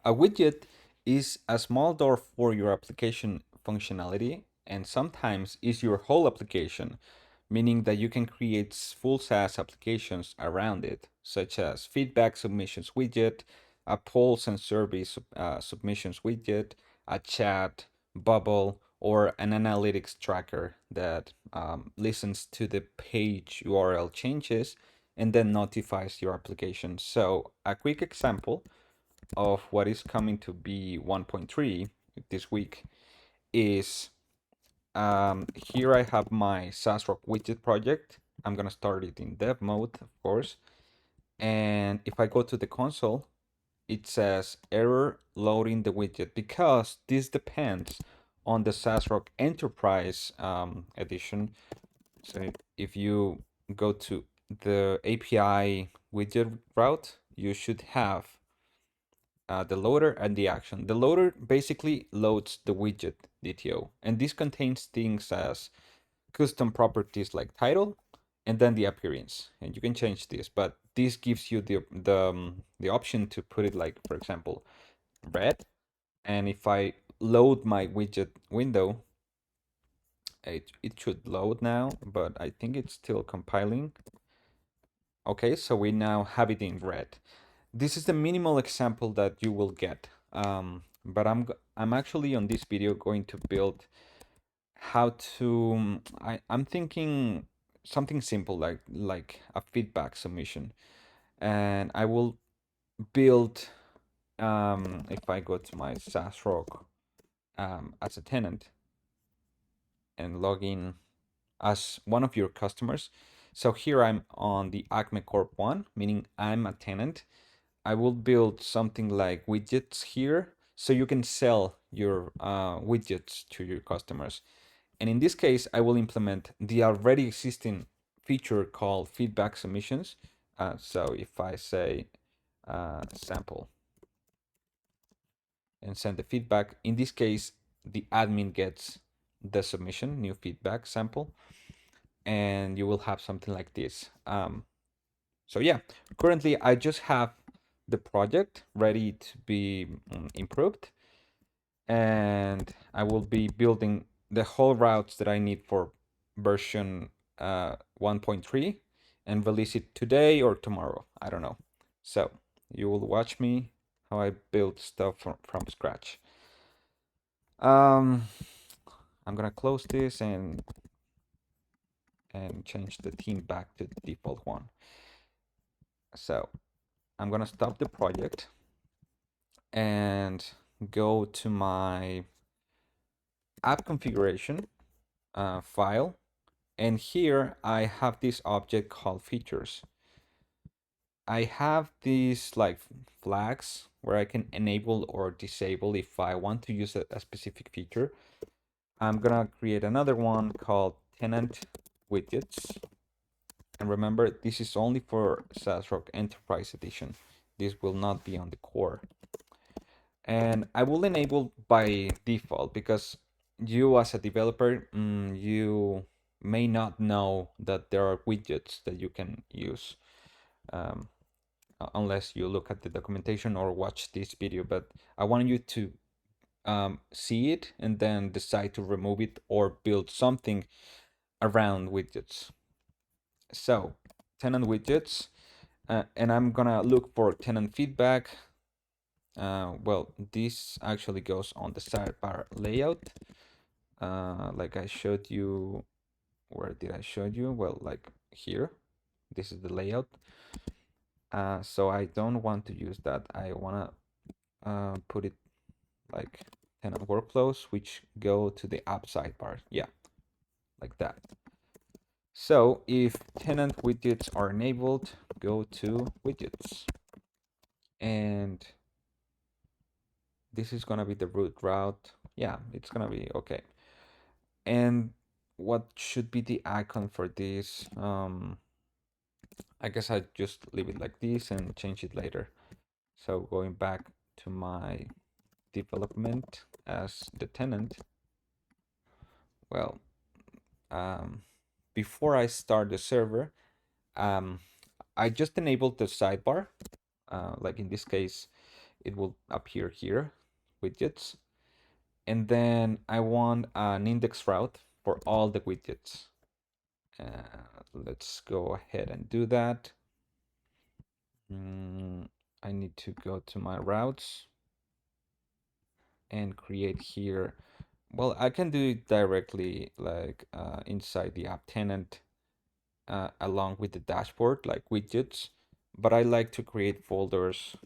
A widget is a small door for your application functionality, and sometimes is your whole application, meaning that you can create full SaaS applications around it, such as feedback submissions widget, a polls and surveys submissions widget, a chat bubble, or an analytics tracker that listens to the page URL changes and then notifies your application. So a quick example of what is coming to be 1.3 this week is here I have my SaasRock widget project. I'm gonna start it in dev mode, of course. And if I go to the console, it says error loading the widget because this depends on the SaasRock Enterprise edition. So if you go to the API widget route, you should have the loader and the action. The loader basically loads the widget DTO, and this contains things as custom properties like title and then the appearance. And you can change this, but this gives you the option to put it like, for example, red. And if I load my widget window, it should load now, but I think it's still compiling. Okay, so we now have it in red. This is the minimal example that you will get. But I'm actually on this video going to build how to I'm thinking something simple like a feedback submission, and I will build if I go to my SaasRock as a tenant and log in as one of your customers. So here I'm on the Acme Corp 1, meaning I'm a tenant. I will build something like widgets here so you can sell your widgets to your customers. And in this case, I will implement the already existing feature called feedback submissions. So if I say sample and send the feedback, in this case, the admin gets the submission, new feedback sample, and you will have something like this. So yeah, currently I just have the project ready to be improved, and I will be building the whole routes that I need for version 1.3 and release it today or tomorrow. I don't know. So you will watch me how I build stuff from scratch. Um, I'm gonna close this and change the theme back to the default one. So I'm gonna stop the project and go to my app configuration file. And here I have this object called features. I have these like flags where I can enable or disable if I want to use a specific feature. I'm gonna create another one called tenant widgets. And remember, this is only for SaasRock Enterprise Edition. This will not be on the core. And I will enable by default because you as a developer, you may not know that there are widgets that you can use um, unless you look at the documentation or watch this video. But I want you to see it and then decide to remove it or build something around widgets. So tenant widgets, and I'm gonna look for tenant feedback. Well, this actually goes on the sidebar layout. Like I showed you, where did I show you? Well, like here, this is the layout. So I don't want to use that. I wanna put it like tenant workflows, which go to the app sidebar. Yeah, like that. So if tenant widgets are enabled, go to widgets. And this is gonna be the root route. Yeah, it's gonna be okay. And what should be the icon for this? I guess I just leave it like this and change it later. So going back to my development as the tenant, well, before I start the server, I just enabled the sidebar. Like in this case, it will appear here, widgets. And then I want an index route for all the widgets. Let's go ahead and do that. I need to go to my routes and create here. Well, I can do it directly, like inside the app tenant, along with the dashboard, like widgets. But I like to create folders,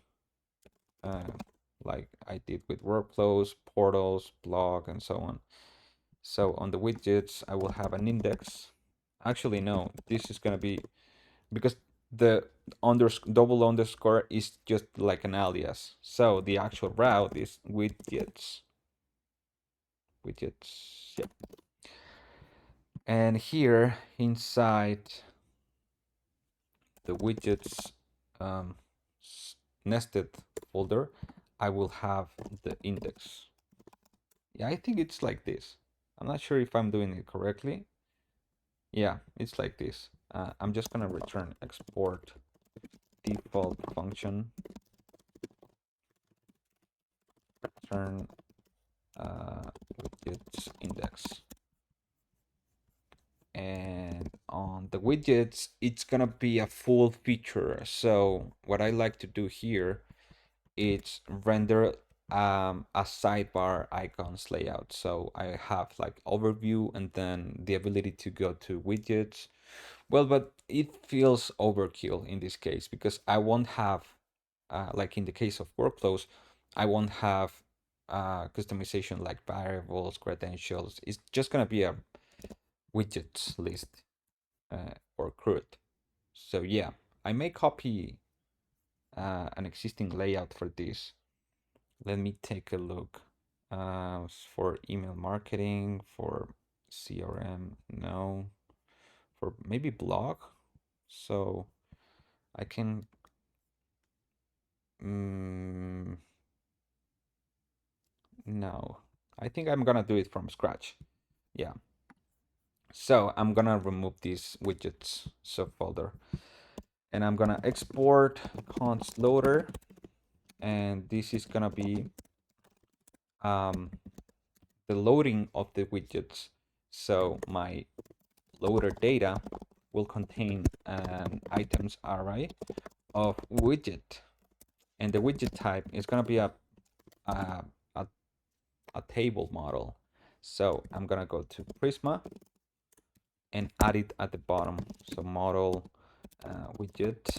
like I did with workflows, portals, blog, and so on. So on the widgets, I will have an index. Actually, no, this is gonna be, because the double underscore is just like an alias. So the actual route is widgets. Widgets, yeah. And here inside the widgets nested folder, I will have the index. Yeah, I think it's like this. I'm not sure if I'm doing it correctly. Yeah, it's like this. I'm just gonna return export default function, return widgets index. And on the widgets, it's gonna be a full feature. So what I like to do here is render a sidebar icons layout. So I have like overview and then the ability to go to widgets. Well, but it feels overkill in this case because I won't have, like in the case of workflows, I won't have customization like variables, credentials. It's just gonna be a widgets list or CRUD. So yeah, I may copy an existing layout for this. Let me take a look. For email marketing, for CRM, no. For maybe blog. So I can, no. I think I'm gonna do it from scratch. Yeah. So I'm gonna remove this widgets subfolder and I'm gonna export const loader, and this is gonna be the loading of the widgets. So my loader data will contain an items array of widget, and the widget type is gonna be a table model. So I'm gonna go to Prisma and add it at the bottom. So model widget,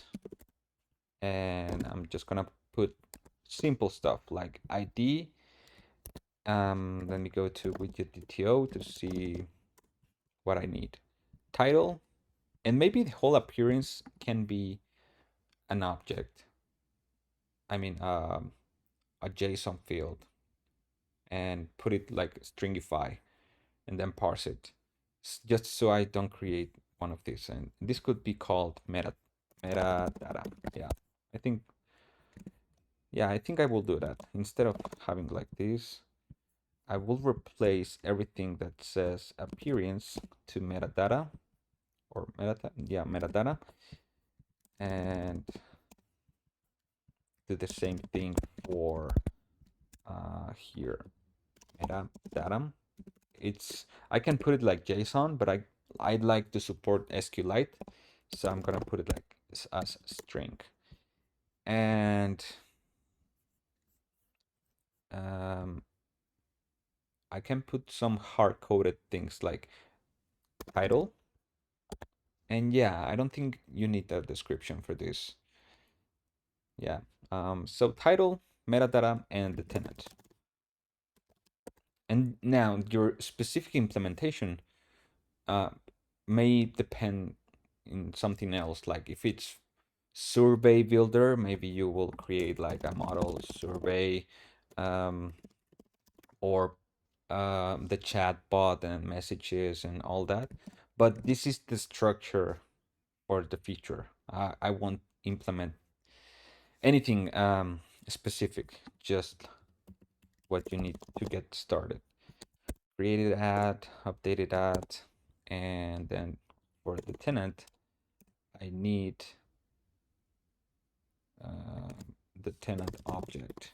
and I'm just gonna put simple stuff like ID. Let me go to widget DTO to see what I need. Title, and maybe the whole appearance can be an object. I mean, a JSON field, and put it like stringify, and then parse it, just so I don't create one of these. And this could be called metadata. Yeah, I think. Yeah, I think I will do that instead of having like this. I will replace everything that says appearance to metadata, or metadata. Yeah, metadata, and do the same thing for here, metadata. I can put it like JSON, but I'd like to support SQLite, so I'm gonna put it like as string. And I can put some hard-coded things like title. And yeah, I don't think you need a description for this. Yeah. So title, metadata, and the tenant. And now your specific implementation may depend in something else. Like if it's survey builder, maybe you will create like a model survey, or the chat bot and messages and all that. But this is the structure for the feature. I won't implement anything specific, just what you need to get started. Created ad, updated ad, and then for the tenant, I need the tenant object.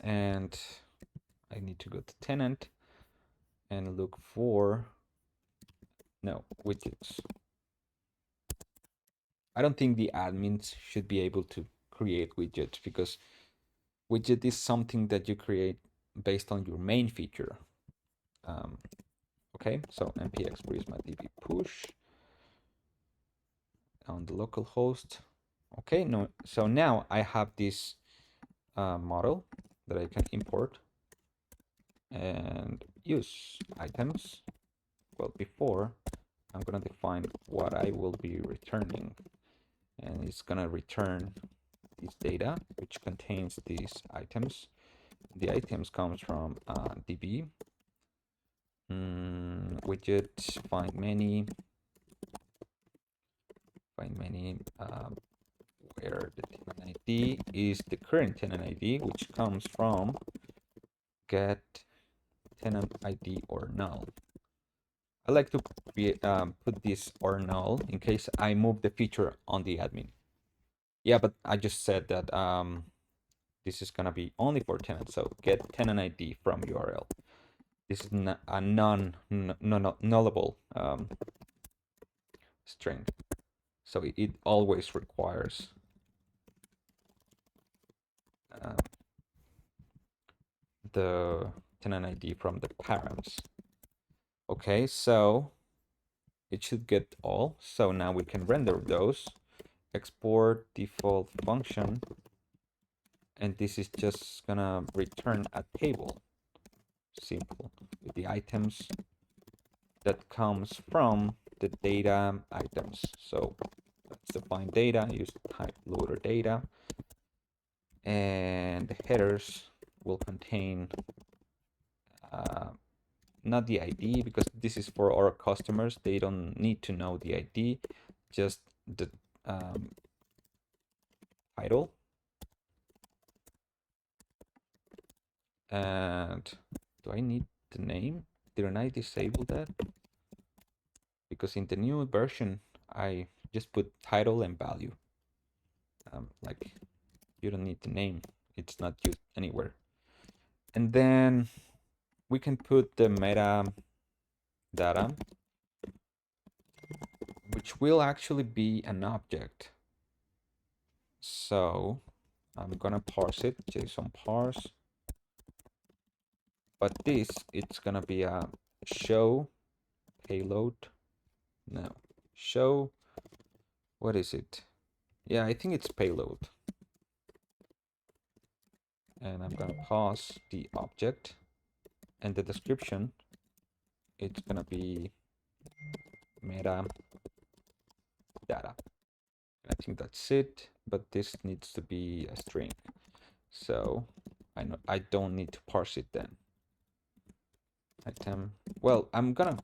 And I need to go to tenant and look for, no, widgets. I don't think the admins should be able to create widgets because widget is something that you create based on your main feature. Okay, so npx prisma.db push on the local host. Okay, no, so now I have this model that I can import and use items. Well, before I'm gonna define what I will be returning, and it's gonna return this data which contains these items. The items comes from db widget find many where the tenant ID is the current tenant ID, which comes from get tenant ID or null. I like to put this or null in case I move the feature on the admin. Yeah, but I just said that this is gonna be only for tenants. So get tenant ID from URL. This is a nullable string. So it always requires the tenant ID from the params. Okay, so it should get all. So now we can render those. Export default function. And this is just gonna return a table. Simple. With the items that comes from the data items. So let's define data, use type loader data. And the headers will contain not the ID, because this is for our customers. They don't need to know the ID, just the title. And do I need the name? Didn't I disable that? Because in the new version, I just put title and value. Like, you don't need the name. It's not used anywhere. And then we can put the meta data, which will actually be an object. So I'm gonna parse it, JSON parse. But this, it's gonna be a show payload. No, show, what is it? Yeah, I think it's payload. And I'm gonna pause the object, and the description, it's gonna be meta data. I think that's it, but this needs to be a string. So I don't need to parse it then. Item, well, I'm gonna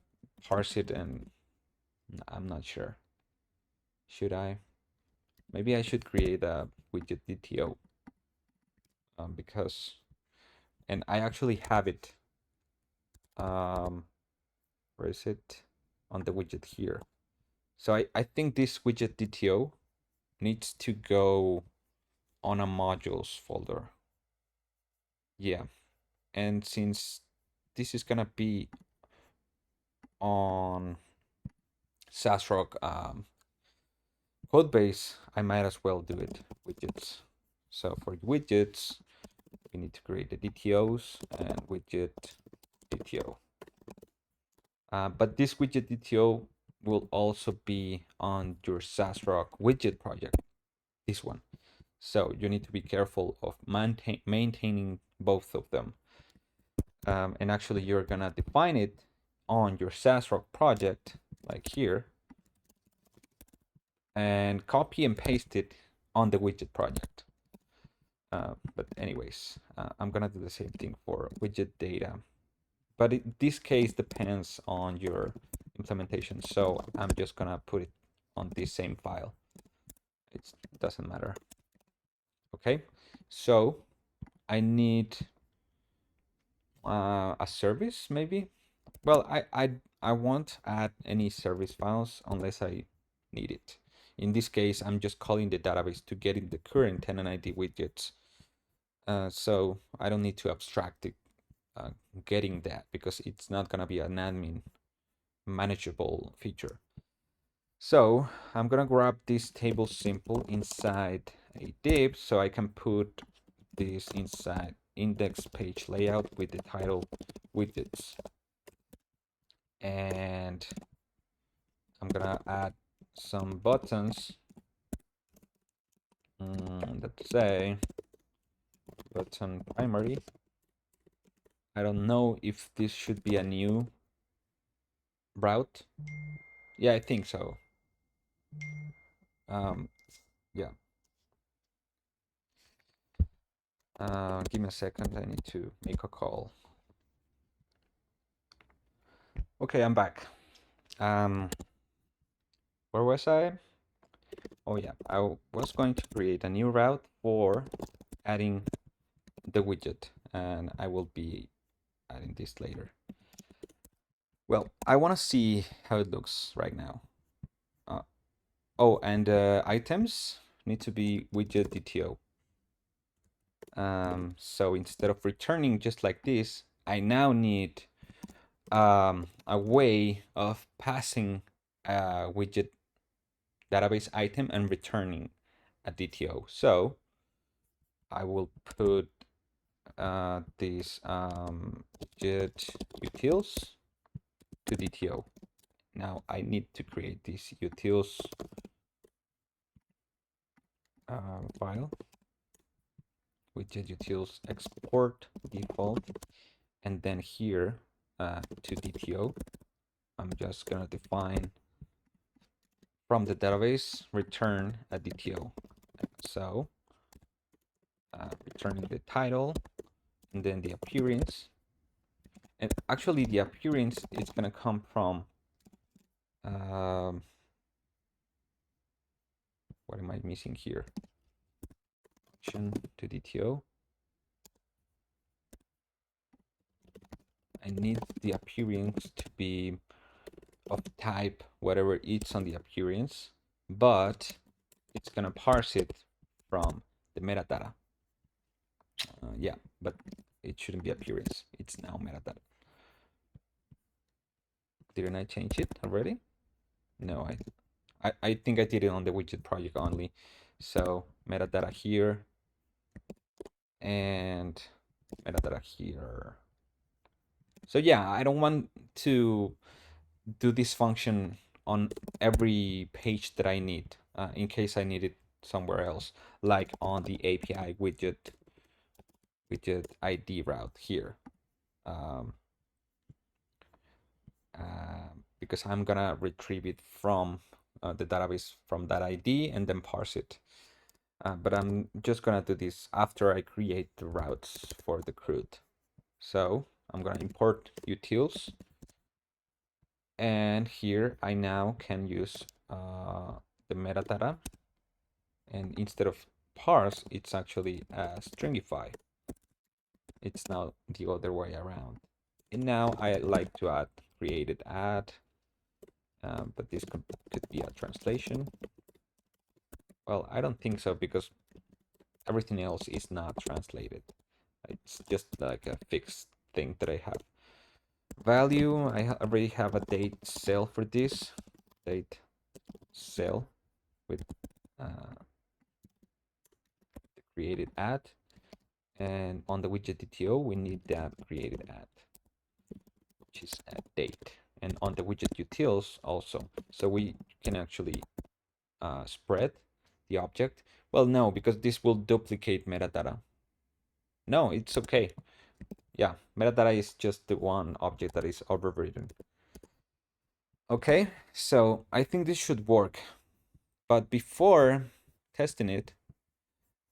parse it, and I'm not sure. Should I? Maybe I should create a widget DTO because, and I actually have it. Where is it? On the widget here. So I think this widget DTO needs to go on a modules folder. Yeah, and since this is gonna be on SaasRock code base, I might as well do it widgets. So for widgets, we need to create the DTOs and widget DTO. But this widget DTO will also be on your SaasRock widget project, this one. So you need to be careful of maintaining both of them. And actually, you're gonna define it on your SaasRock project, like here, and copy and paste it on the widget project. But anyways, I'm gonna do the same thing for widget data. But this case depends on your implementation. So I'm just gonna put it on this same file. It doesn't matter. Okay, so I need a service maybe. Well, I won't add any service files unless I need it. In this case, I'm just calling the database to get in the current tenant ID widgets So I don't need to abstract it, getting that, because it's not gonna be an admin manageable feature. So I'm gonna grab this table simple inside a div, so I can put this inside index page layout with the title widgets. And I'm gonna add some buttons. Let's say button primary. I don't know if this should be a new route. Yeah, I think so. Yeah. Give me a second. I need to make a call. Okay, I'm back. Where was I? Oh yeah, I was going to create a new route for adding the widget, and I will be adding this later. Well, I want to see how it looks right now. Oh, and items need to be widget DTO. So instead of returning just like this, I now need a way of passing a widget database item and returning a DTO. So I will put these widget utils to DTO. Now I need to create this utils file, widget utils export default, and then here to DTO, I'm just gonna define from the database return a DTO. So returning the title and then the appearance. And actually the appearance is gonna come from what am I missing here? Function to DTO. I need the appearance to be of type whatever it's on the appearance, but it's gonna parse it from the metadata. Yeah, but it shouldn't be appearance. It's now metadata. Didn't I change it already? No, I think I did it on the widget project only. So metadata here and metadata here. So yeah, I don't want to do this function on every page that I need in case I need it somewhere else, like on the API widget ID route here. Because I'm gonna retrieve it from the database from that ID and then parse it. But I'm just gonna do this after I create the routes for the CRUD. So I'm gonna import utils, and here I now can use the metadata, and instead of parse, it's actually stringify. It's now the other way around. And now I like to add created add, but this could be a translation. Well, I don't think so because everything else is not translated. It's just like a fixed thing that I have. Value, I already have a date cell for this. Date cell with the created add. And on the widget DTO, we need that created add, which is a date. And on the widget utils also. So we can actually spread the object. Well, no, because this will duplicate metadata. No, it's okay. Yeah, metadata is just the one object that is overridden. Okay, so I think this should work. But before testing it,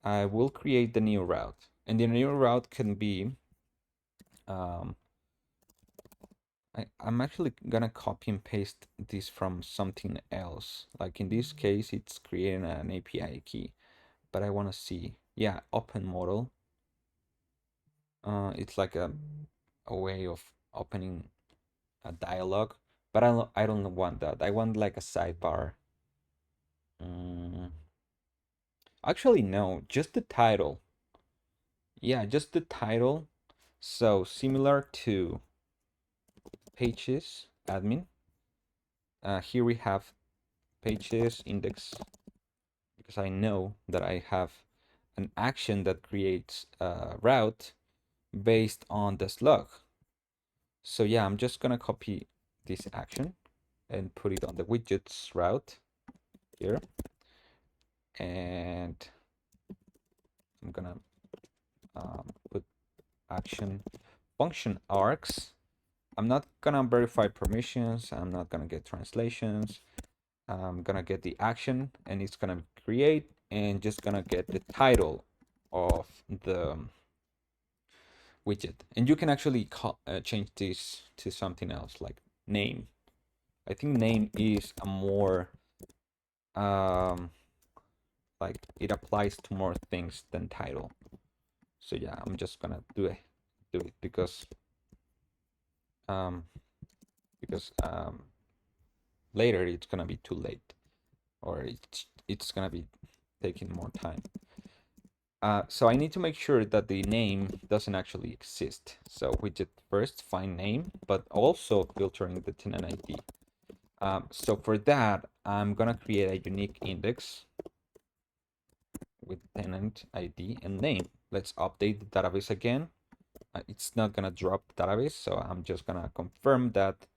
I will create the new route. And the new route can be, I'm actually gonna copy and paste this from something else. Like in this case, it's creating an API key. But I wanna see, yeah, open model. It's like a way of opening a dialogue, but I don't want that. I want like a sidebar. Actually, no, just the title. Yeah, just the title. So similar to pages admin, here we have pages index, because I know that I have an action that creates a route based on the slug. So yeah, I'm just gonna copy this action and put it on the widgets route here. And I'm gonna put action function args. I'm not gonna verify permissions. I'm not gonna get translations. I'm gonna get the action and it's gonna create and just gonna get the title of the widget. And you can actually change this to something else like name. I think name is a more like it applies to more things than title. So yeah, I'm just gonna do it because later it's gonna be too late, or it's gonna be taking more time. So I need to make sure that the name doesn't actually exist. So widget first find name, but also filtering the tenant ID. So for that, I'm gonna create a unique index with tenant ID and name. Let's update the database again. It's not gonna drop the database, so I'm just gonna confirm that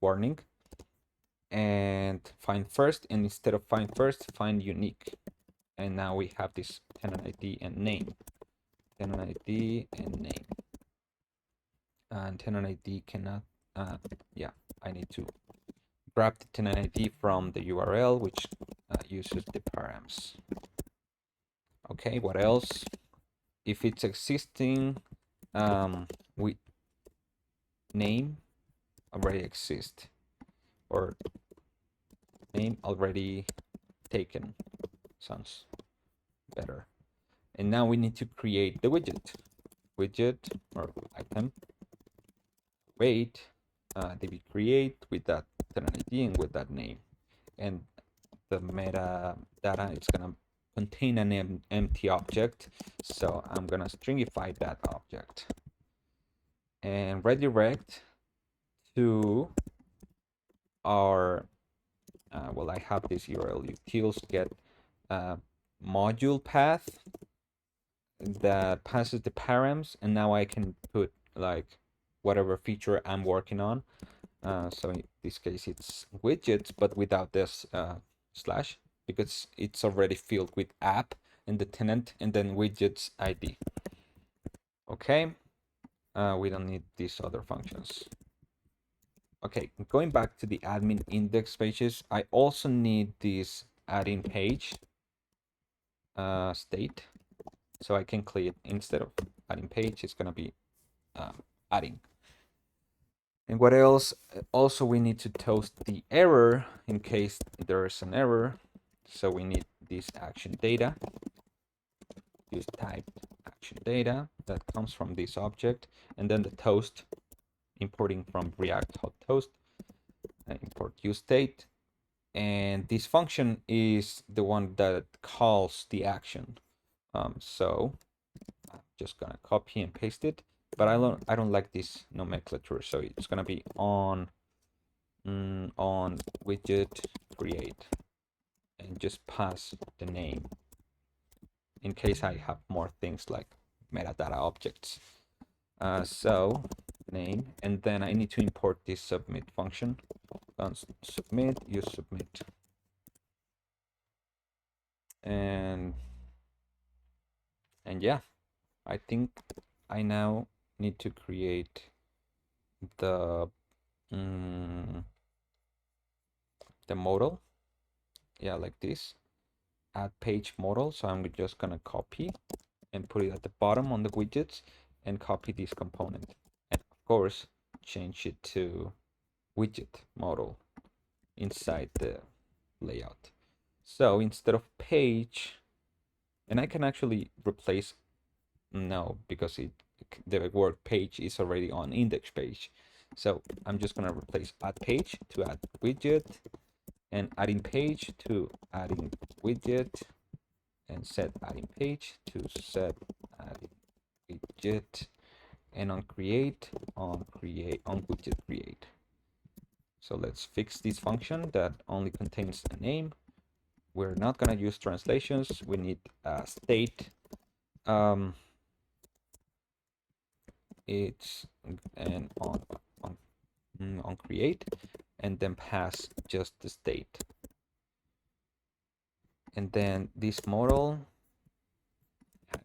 warning and find first, and instead of find first, find unique. And now we have this tenant ID and name. Tenant ID and name. And tenant ID cannot, yeah, I need to grab the tenant ID from the URL, which uses the params. Okay, what else? If it's existing, we name already exists, or name already taken, sounds better. And now we need to create the widget or item, wait, db create with that tenant ID and with that name. And the metadata is gonna contain an empty object, so I'm gonna stringify that object and redirect to our well, I have this URL utils get module path that passes the params, and now I can put like whatever feature I'm working on. So in this case it's widgets, but without this slash, because it's already filled with app and the tenant and then widgets ID. Okay, we don't need these other functions. Okay, going back to the admin index pages, I also need this adding page state, so I can click instead of adding page, it's gonna be adding. And what else? Also, we need to toast the error in case there is an error. So we need this action data. Use type action data that comes from this object, and then the toast importing from React hot toast. Import use state, and this function is the one that calls the action. So I'm just gonna copy and paste it, but I don't like this nomenclature, so it's gonna be on widget create and just pass the name in case I have more things like metadata objects. So name, and then I need to import this submit function. Submit, use submit, and yeah, I think I now need to create the model. Yeah, like this. Add page model. So I'm just gonna copy and put it at the bottom on the widgets and copy this component. And of course, change it to widget model inside the layout. So instead of page, and I can actually replace, no, because the word page is already on index page. So I'm just gonna replace add page to add widget, and adding page to adding widget, and set adding page to set adding widget. widget, and on create, on widget create. So let's fix this function that only contains a name. We're not gonna use translations. We need a state. It's and on create, and then pass just the state. And then this model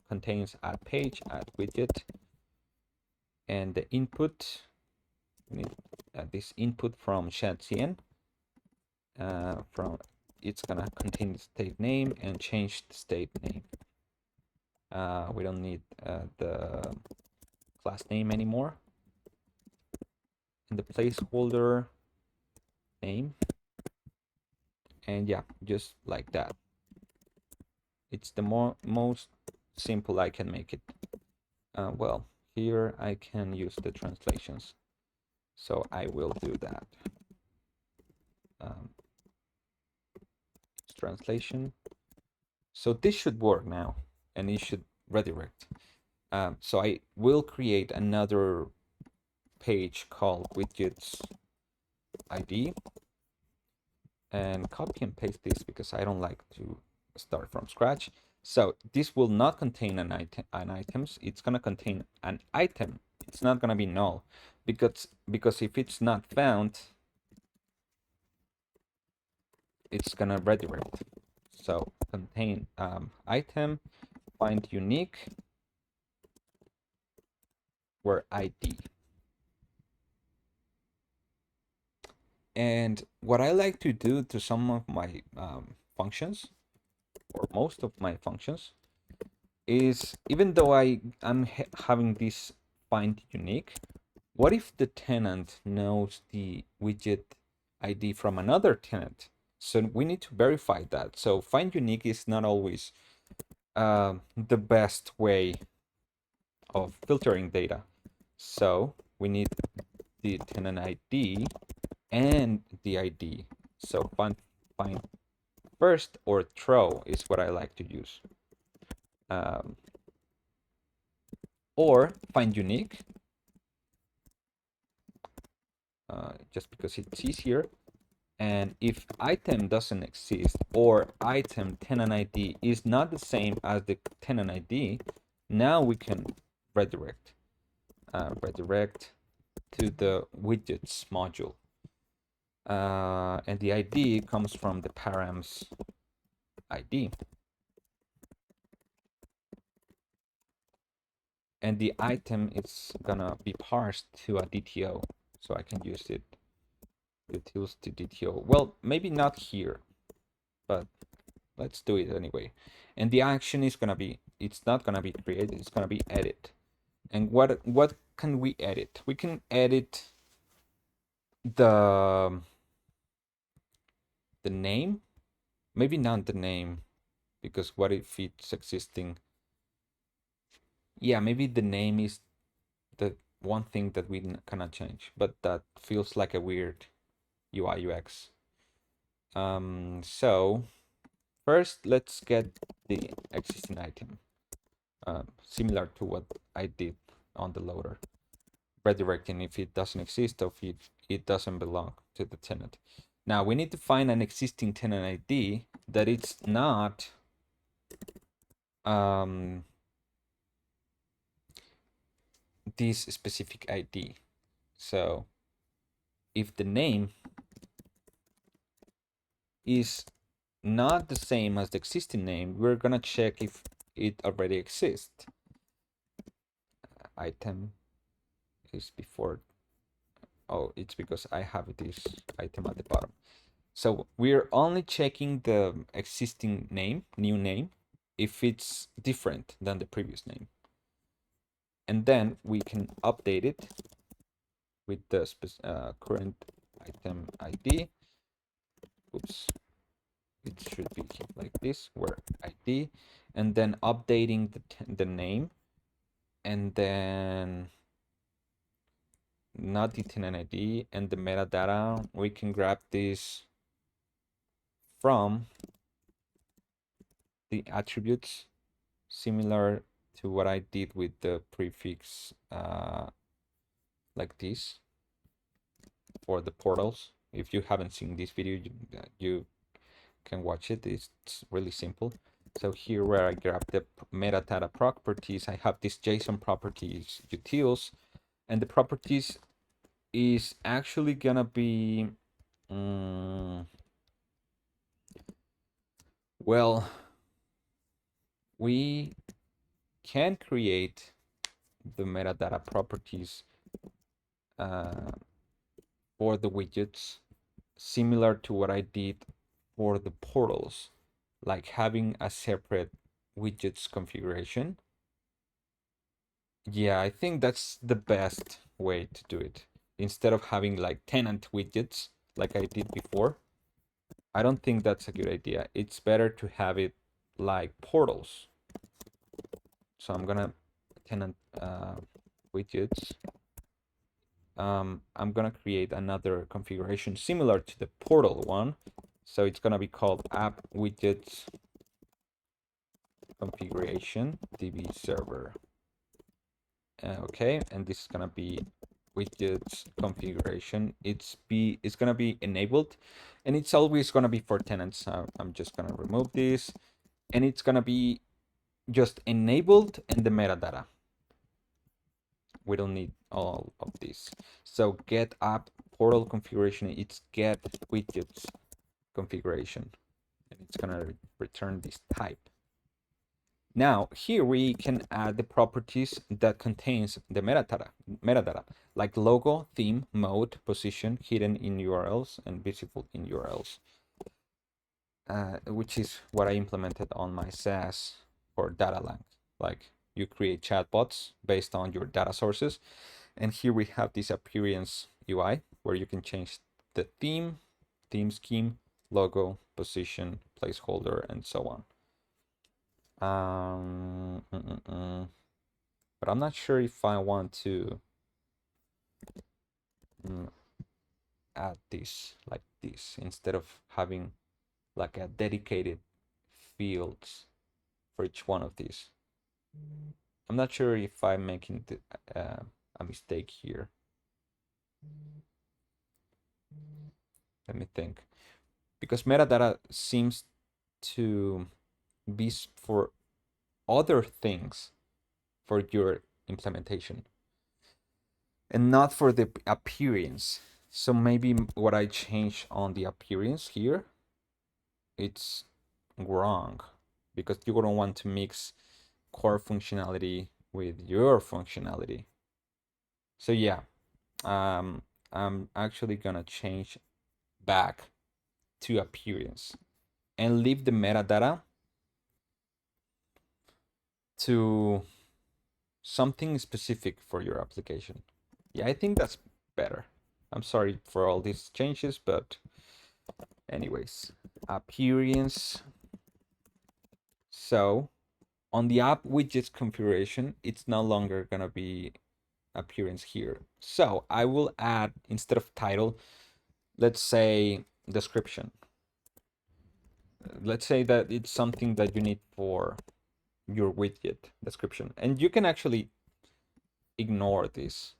contains add page, add widget, and the input, we need this input from ShadCN. It's gonna contain the state name and change the state name. We don't need the class name anymore. And the placeholder name, and yeah, just like that. It's the most simple I can make it. Well, here I can use the translations, so I will do that. Translation. So this should work now, and it should redirect. So I will create another page called widgets ID, and copy and paste this because I don't like to start from scratch. So this will not contain an items. It's gonna contain an item. It's not gonna be null, because if it's not found, it's gonna redirect. So contain item, find unique, where ID. And what I like to do to some of my functions, or most of my functions, is even though I'm having this find unique, what if the tenant knows the widget ID from another tenant? So we need to verify that. So find unique is not always the best way of filtering data. So we need the tenant ID and the ID. So find first or throw is what I like to use. Or find unique, just because it's easier. And if item doesn't exist, or item tenant ID is not the same as the tenant ID, now we can redirect to the widgets module. And the ID comes from the params ID. And the item is gonna be parsed to a DTO, so I can use it utils to DTO. Well, maybe not here, but let's do it anyway. And the action is gonna be, it's not gonna be create, it's gonna be edit. And what can we edit? We can edit the name, maybe not the name, because what if it's existing? Yeah, maybe the name is the one thing that we cannot change, but that feels like a weird UI UX. So first, let's get the existing item, similar to what I did on the loader, redirecting if it doesn't exist or if it doesn't belong to the tenant. Now we need to find an existing tenant ID that it's not this specific ID. So if the name is not the same as the existing name, we're gonna check if it already exists. Item is before, oh, it's because I have this item at the bottom. So we're only checking the existing name, new name, if it's different than the previous name. And then we can update it with the current item ID. Oops. It should be like this, where ID, and then updating the name, and then not the tenant ID, and the metadata. We can grab this from the attributes, similar to what I did with the prefix like this for the portals. If you haven't seen this video, you can watch it. It's really simple. So here where I grab the metadata properties, I have this JSON properties utils, and the properties is actually gonna be, well, we can create the metadata properties for the widgets similar to what I did for the portals, like having a separate widgets configuration. Yeah, I think that's the best way to do it. Instead of having like tenant widgets like I did before, I don't think that's a good idea. It's better to have it like portals. So I'm gonna tenant widgets. I'm gonna create another configuration similar to the portal one. So it's gonna be called app widgets configuration db server. Okay, and this is gonna be widgets configuration. It's gonna be enabled, and it's always gonna be for tenants. I'm just gonna remove this, and it's gonna be just enabled and the metadata. We don't need all of this. So get app portal configuration, it's get widgets configuration, and it's gonna return this type. Now here we can add the properties that contains the metadata like logo, theme, mode, position, hidden in URLs, and visible in URLs, which is what I implemented on my SaaS for DataLang. Like you create chatbots based on your data sources, and here we have this appearance UI where you can change the theme scheme, logo, position, placeholder, and so on. But I'm not sure if I want to add this like this instead of having like a dedicated fields for each one of these. I'm not sure if I'm making a mistake here. Let me think. Because metadata seems to be for other things for your implementation and not for the appearance. So maybe what I change on the appearance here, it's wrong, because you don't want to mix core functionality with your functionality. So yeah, I'm actually gonna change back to appearance and leave the metadata to something specific for your application. Yeah, I think that's better. I'm sorry for all these changes, but anyways, appearance. So on the app widgets configuration, it's no longer gonna be appearance here. So I will add, instead of title, let's say description. Let's say that it's something that you need for your widget description, and you can actually ignore this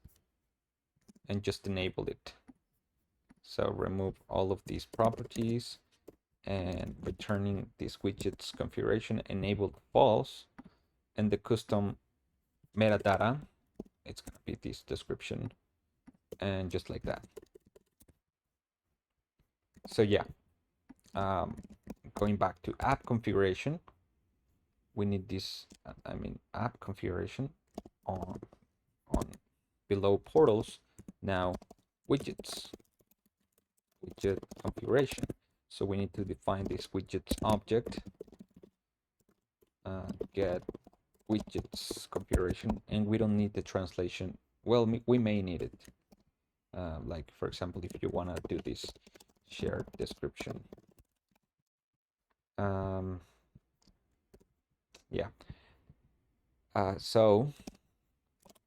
and just enable it. So remove all of these properties and returning this widget's configuration enabled false, and the custom metadata, it's gonna be this description, and just like that. So yeah, going back to app configuration, we need this, app configuration on below portals. Now widget configuration. So we need to define this widgets object, get widgets configuration, and we don't need the translation. Well, we may need it. Like for example, if you want to do this shared description. Yeah. So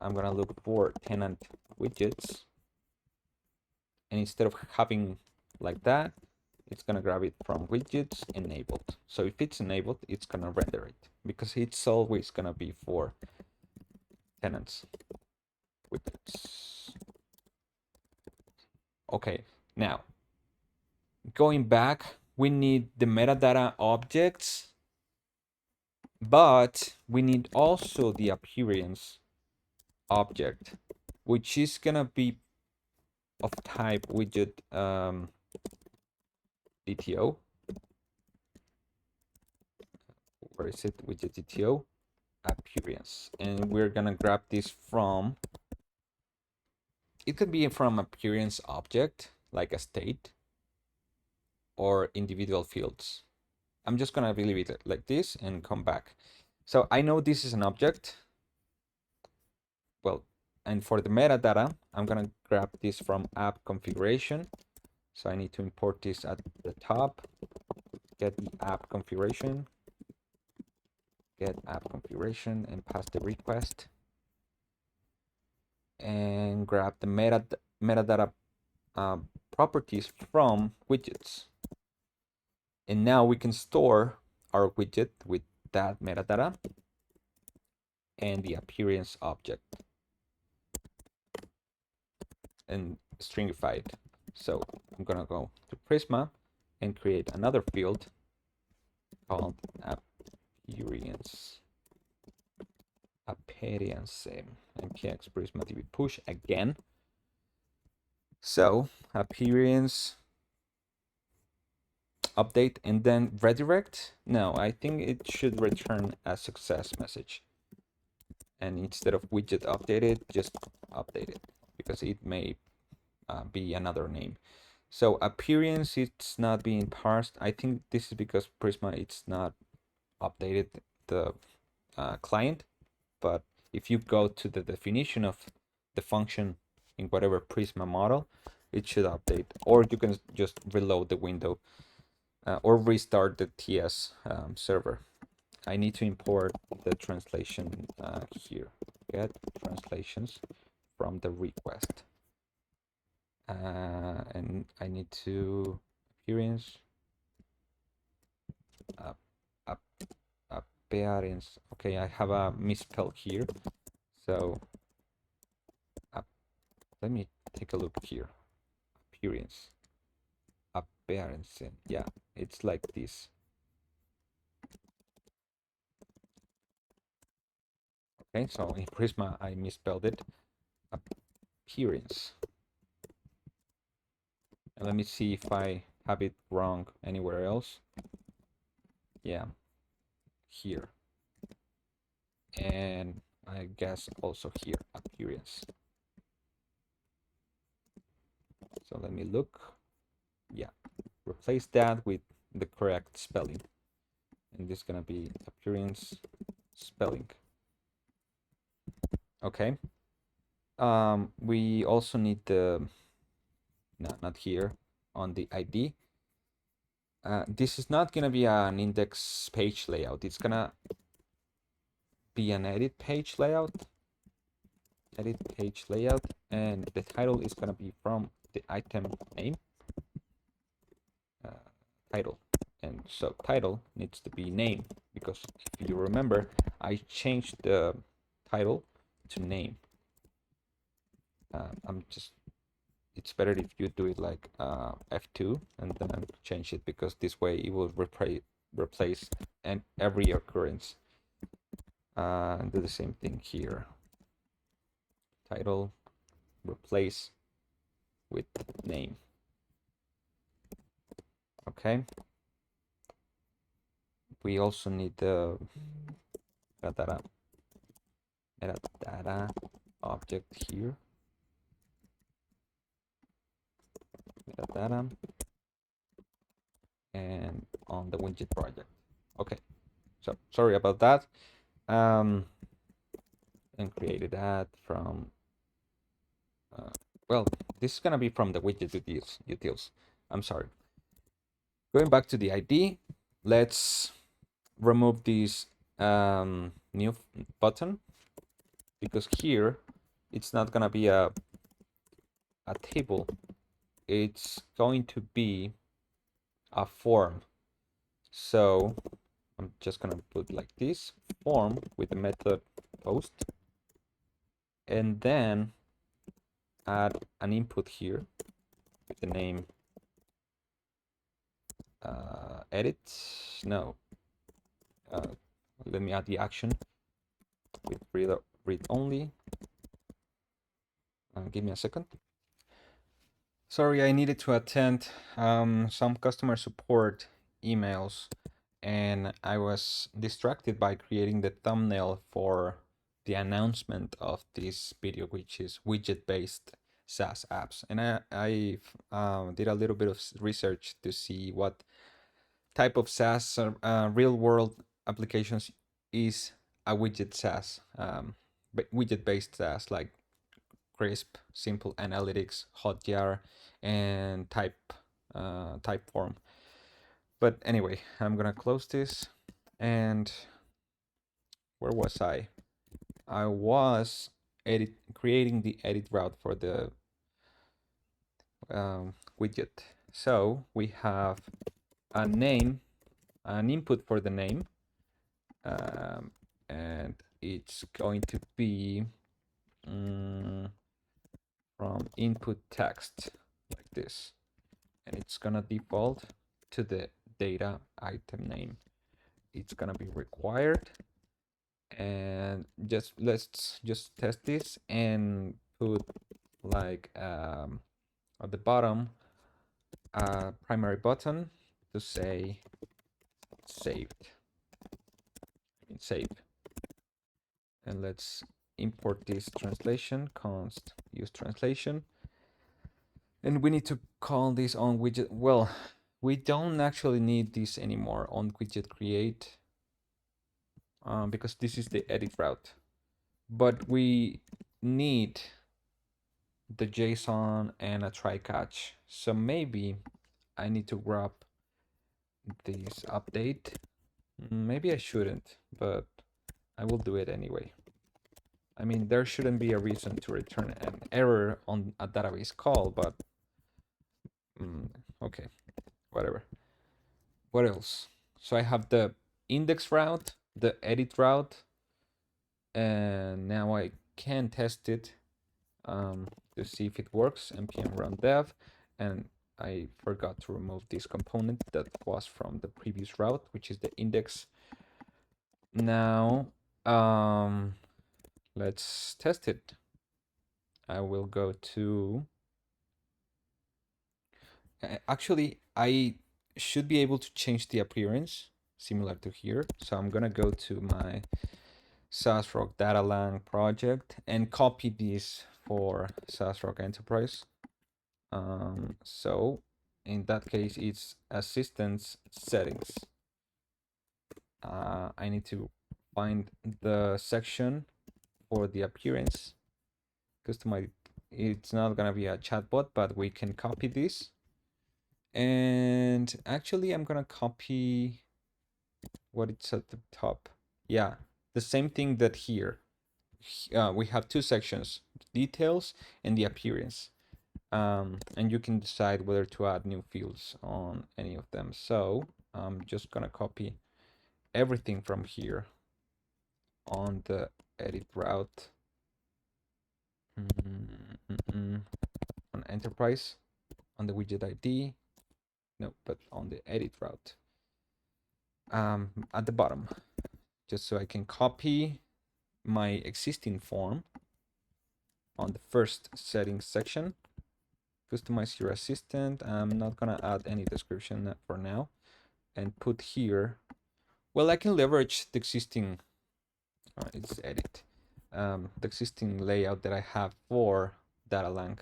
I'm gonna look for tenant widgets, and instead of having like that, it's gonna grab it from widgets enabled. So if it's enabled, it's gonna render it because it's always gonna be for tenants widgets. Okay, now going back, we need the metadata objects, but we need also the appearance object, which is gonna be of type widget DTO. Where is it? Widget DTO appearance, and we're gonna grab this from. It could be from appearance object like a state or individual fields. I'm just gonna leave it like this and come back. So I know this is an object. Well, and for the metadata, I'm gonna grab this from app configuration. So I need to import this at the top, get the app configuration, get app configuration and pass the request and grab the metadata properties from widgets. And now we can store our widget with that metadata and the appearance object and stringify it. So I'm gonna go to Prisma and create another field called appearance. MPX Prisma TV push again. So appearance update and then redirect. No, I think it should return a success message. And instead of widget updated, just update it because it may be another name. So appearance, it's not being parsed. I think this is because Prisma, it's not updated the client. But if you go to the definition of the function in whatever Prisma model, it should update. Or you can just reload the window or restart the TS server. I need to import the translation here. Get translations from the request. And I need to appearance appearance. Okay, I have a misspell here. So let me take a look here. Appearance. Appearance. Yeah, it's like this. Okay, so in Prisma I misspelled it. Appearance. And let me see if I have it wrong anywhere else. Yeah, here. And I guess also here, appearance. So let me look. Yeah, replace that with the correct spelling. And this is gonna be appearance spelling. Okay. We also need the, no, not here, on the ID. This is not gonna be an index page layout. It's gonna be an edit page layout. Edit page layout, and the title is gonna be from the item name. Title, and so title needs to be name because if you remember, I changed the title to name. It's better if you do it like F2 and then change it because this way it will replace and every occurrence. And do the same thing here. Title, replace with name. Okay. We also need the metadata object here. Metadata and on the widget project. Okay, so sorry about that. And created that from well, this is gonna be from the widget utils. I'm sorry. Going back to the ID, let's remove this new button because here it's not gonna be a table. It's going to be a form. So I'm just gonna put like this form with the method post, and then add an input here with the name edit. No, let me add the action with read only. Give me a second. Sorry, I needed to attend some customer support emails, and I was distracted by creating the thumbnail for the announcement of this video, which is widget-based SaaS apps. And I did a little bit of research to see what type of SaaS real-world applications is a widget SaaS, widget-based SaaS, like crisp, simple analytics, Hotjar, and Typeform. But anyway, I'm gonna close this. And where was I? I was creating the edit route for the widget. So we have a name, an input for the name, and it's going to be from input text like this, and it's gonna default to the data item name. It's gonna be required, and let's just test this and put like at the bottom a primary button to say saved. Save. And let's import this translation, const use translation. And we need to call this on widget. Well, we don't actually need this anymore on widget create because this is the edit route. But we need the JSON and a try catch. So maybe I need to grab this update. Maybe I shouldn't, but I will do it anyway. I mean, there shouldn't be a reason to return an error on a database call, but okay, whatever. What else? So I have the index route, the edit route, and now I can test it to see if it works. npm run dev, and I forgot to remove this component that was from the previous route, which is the index. Now, let's test it. I will go to, actually, I should be able to change the appearance similar to here. So I'm gonna go to my SaasRock datalang project and copy this for SaasRock Enterprise. So in that case, it's assistance settings. I need to find the section for the appearance. Customize. It's not gonna be a chatbot, but we can copy this. And actually, I'm gonna copy what it's at the top. Yeah, the same thing that here. We have two sections: details and the appearance. And you can decide whether to add new fields on any of them. So I'm just gonna copy everything from here on the edit route on enterprise, on the widget ID, no, but on the edit route at the bottom, just so I can copy my existing form on the first settings section. Customize your assistant. I'm not gonna add any description for now, and put here. Well, I can leverage the existing. It's edit. The existing layout that I have for datalang,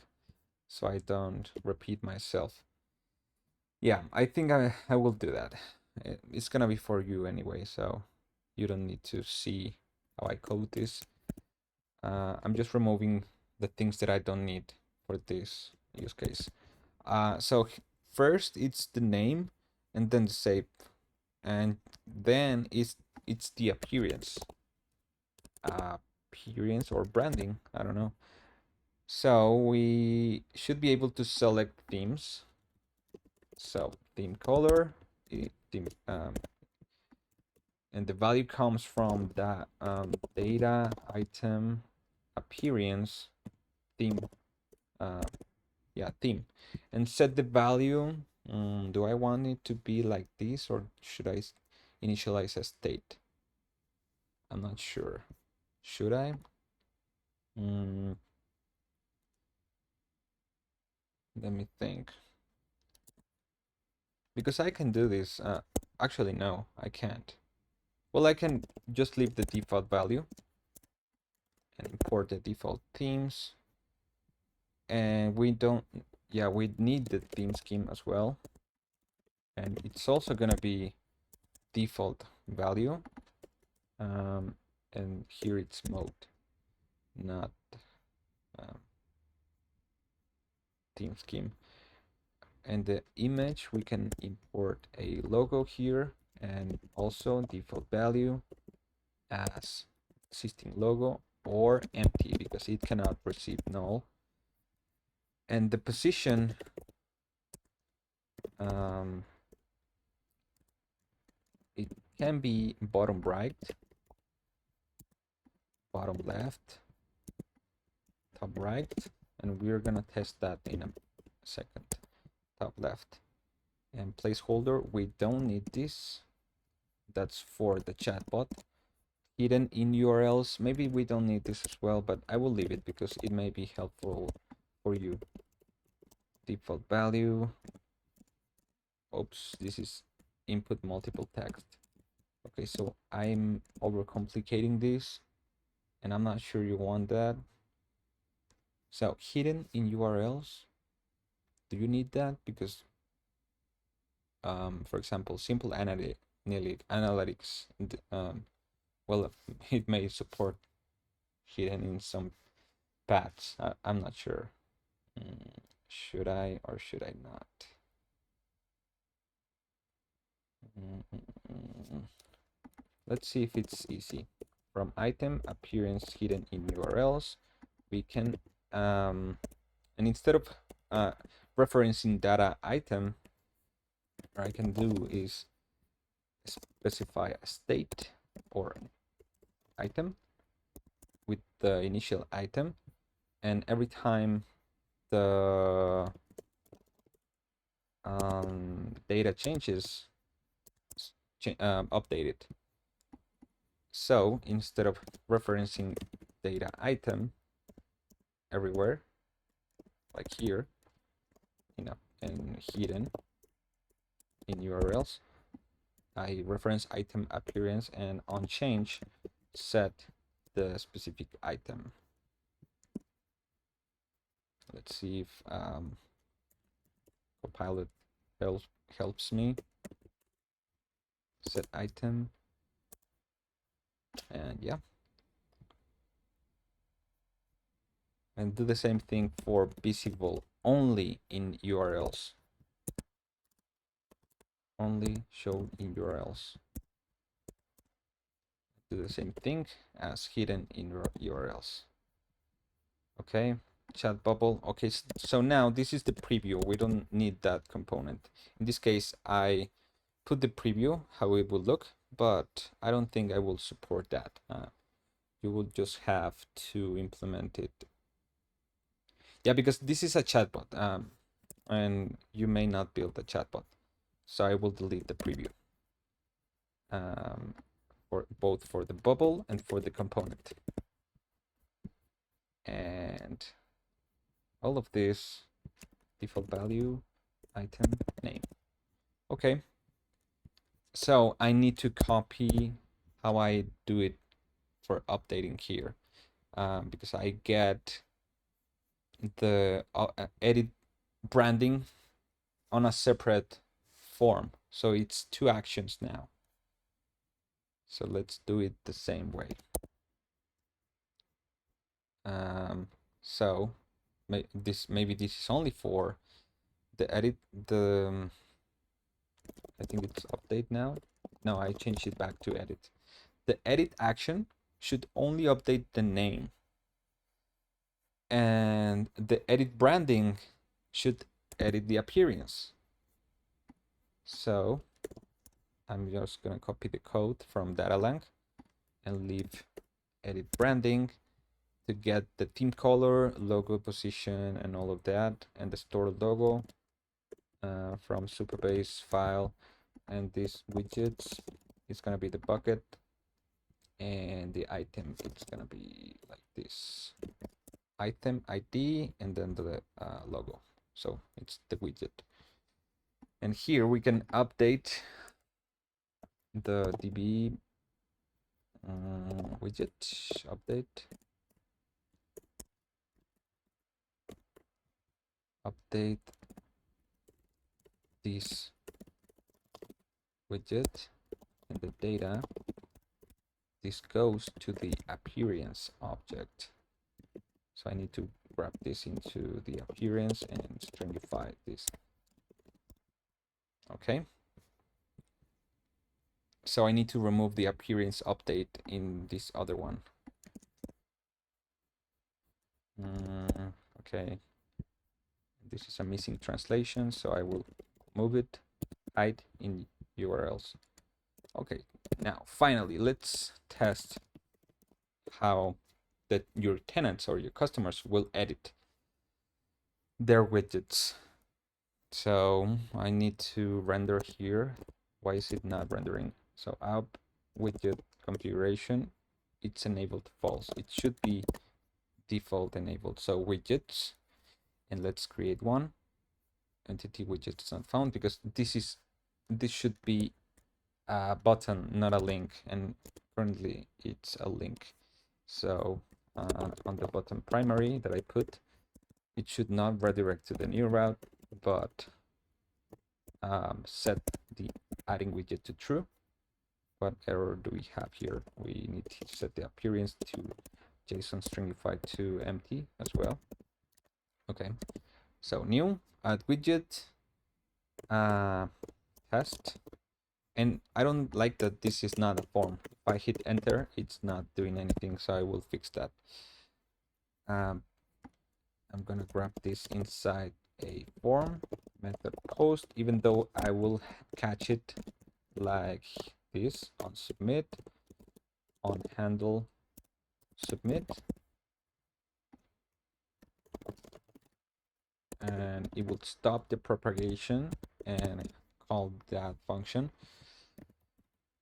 so I don't repeat myself. Yeah, I think I will do that. It's gonna be for you anyway, so you don't need to see how I code this. I'm just removing the things that I don't need for this use case. So first it's the name, and then the shape, and then it's the appearance. Appearance or branding, I don't know. So we should be able to select themes. So theme color, theme, and the value comes from the data item appearance theme. Theme, and set the value. Do I want it to be like this, or should I initialize a state? I'm not sure. Should I? Let me think. Because I can do this. Actually, no, I can't. Well, I can just leave the default value and import the default themes. And we don't, yeah, we need the theme scheme as well. And it's also gonna be default value. And here it's mode, not theme scheme. And the image, we can import a logo here, and also default value as existing logo or empty, because it cannot receive null. And the position, it can be bottom right, bottom left, top right, and we're gonna test that in a second. Top left. And placeholder, we don't need this. That's for the chatbot. Hidden in URLs, maybe we don't need this as well, but I will leave it because it may be helpful for you. Default value. Oops, this is input multiple text. Okay, so I'm overcomplicating this, and I'm not sure you want that. So hidden in URLs, do you need that? Because, for example, simple analytics, well, it may support hidden in some paths. I'm not sure. Should I or should I not? Let's see if it's easy. From item appearance hidden in URLs, we can, and instead of referencing data item, what I can do is specify a state or item with the initial item, and every time the data changes, update it. So instead of referencing data item everywhere, like here, and hidden in URLs, I reference item appearance, and on change set the specific item. Let's see if Copilot helps me. Set item, and yeah, and do the same thing for visible only in URLs. Only show in URLs. Do the same thing as hidden in URLs. Okay, chat bubble. Okay, so now this is the preview. We don't need that component. In this case, I put the preview, how it will look, but I don't think I will support that. You will just have to implement it. Yeah, because this is a chatbot, and you may not build a chatbot. So I will delete the preview. For both for the bubble and for the component. And all of this, default value, item, name. Okay. So I need to copy how I do it for updating here, because I get the edit branding on a separate form. So it's two actions now. So let's do it the same way. So maybe this is only for the edit. I think it's update now. No, I changed it back to edit. The edit action should only update the name, and the edit branding should edit the appearance. So I'm just gonna copy the code from datalang and leave edit branding to get the theme color, logo position, and all of that, and the store logo from Supabase file. And this widgets is gonna be the bucket, and the item it's gonna be like this: item ID and then the logo. So it's the widget. And here we can update the DB widget update this widget and the data. This goes to the appearance object. So I need to grab this into the appearance and stringify this. Okay. So I need to remove the appearance update in this other one. Okay. This is a missing translation, so I will move it, hide in URLs. Okay, now finally, let's test how that your tenants or your customers will edit their widgets. So I need to render here. Why is it not rendering? So app widget configuration, it's enabled false. It should be default enabled. So widgets, and let's create one. Entity widget is not found because this should be a button, not a link, and currently it's a link. So on the button primary that I put, it should not redirect to the new route, but set the adding widget to true. What error do we have here? We need to set the appearance to JSON stringify to empty as well. Okay, so new, add widget, test. And I don't like that this is not a form. If I hit enter, it's not doing anything, so I will fix that. I'm gonna grab this inside a form method post, even though I will catch it like this on submit, on handle submit, and it will stop the propagation and call that function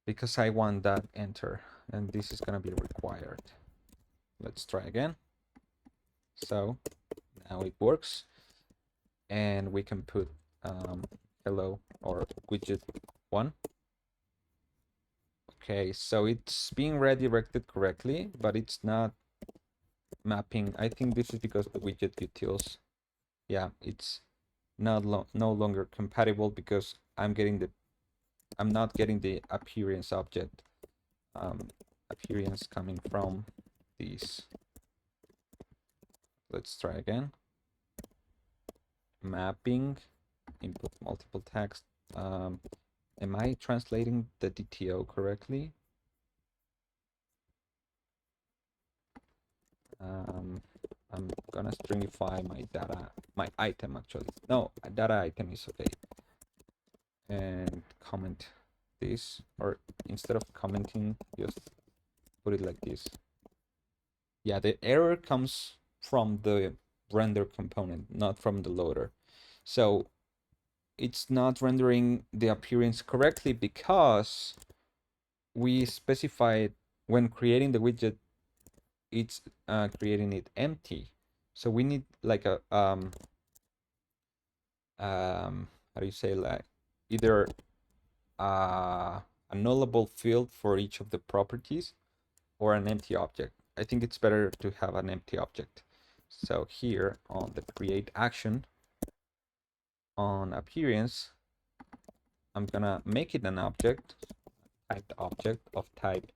because I want that enter, and this is gonna be required. Let's try again. So now it works, and we can put hello or widget 1. Okay, so it's being redirected correctly, but it's not mapping. I think this is because the widget utils, yeah, it's not no longer compatible because I'm not getting the appearance object, appearance coming from these. Let's try again. Mapping, input multiple text. Am I translating the DTO correctly? I'm gonna stringify my data, my item actually. No, data item is okay. And comment this, or instead of commenting, just put it like this. Yeah, the error comes from the render component, not from the loader. So it's not rendering the appearance correctly because we specified when creating the widget, it's creating it empty. So we need like a how do you say, like either a nullable field for each of the properties or an empty object. I think it's better to have an empty object. So here on the create action on appearance, I'm gonna make it an object, typed object of type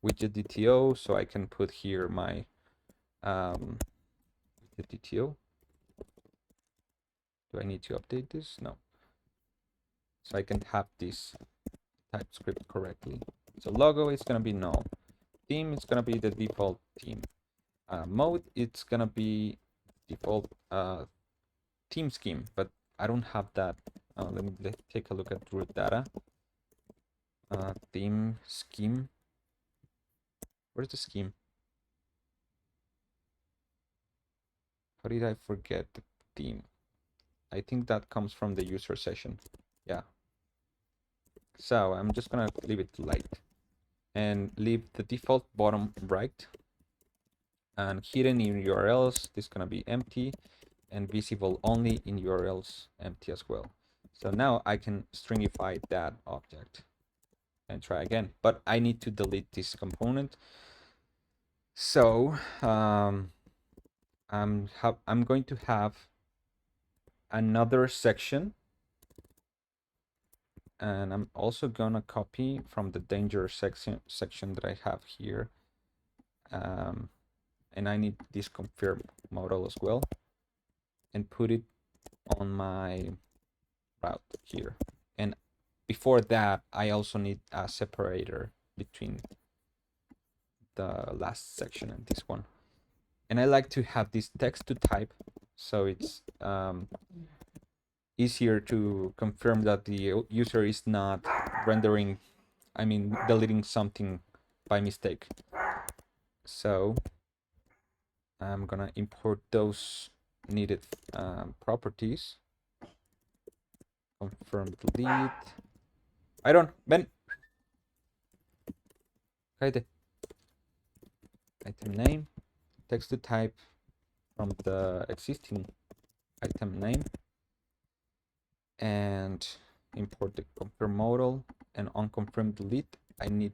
widget DTO, so I can put here my widget DTO. Do I need to update this? No. So I can have this TypeScript correctly. So logo is gonna be null. Theme is gonna be the default theme. Mode, it's gonna be default theme scheme, but I don't have that Let me take a look at root data. Theme scheme. Where's the scheme? How did I forget the theme? I think that comes from the user session. Yeah. So I'm just gonna leave it light and leave the default bottom right, and hidden in URLs, this is gonna be empty, and visible only in URLs empty as well. So now I can stringify that object and try again, but I need to delete this component. So I'm going to have another section, and I'm also gonna copy from the danger section that I have here, and I need this confirm model as well, and put it on my route here. And before that, I also need a separator between the last section and this one. And I like to have this text to type, so it's easier to confirm that the user is not rendering, deleting something by mistake. So I'm gonna import those needed properties. Confirm delete. I don't, ven. Cállate. Item name, text to type from the existing item name, and import the confirm model, and on confirm delete, I need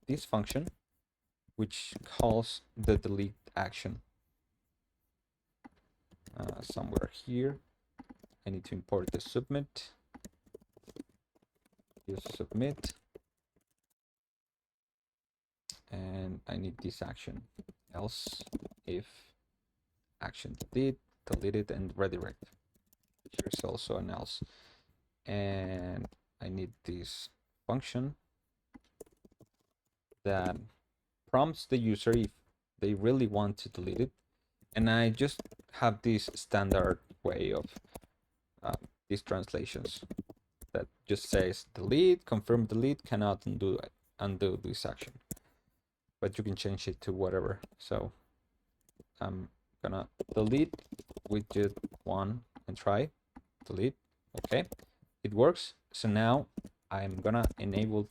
this function, which calls the delete action. Somewhere here, I need to import the submit. Use submit, and I need this action, else if action delete, delete it and redirect. Here's also an else, and I need this function that prompts the user if they really want to delete it. And I just have this standard way of these translations that just says delete, confirm delete, cannot undo this action. But you can change it to whatever. So I'm gonna delete widget 1 and try delete. Okay, it works. So now I'm gonna enable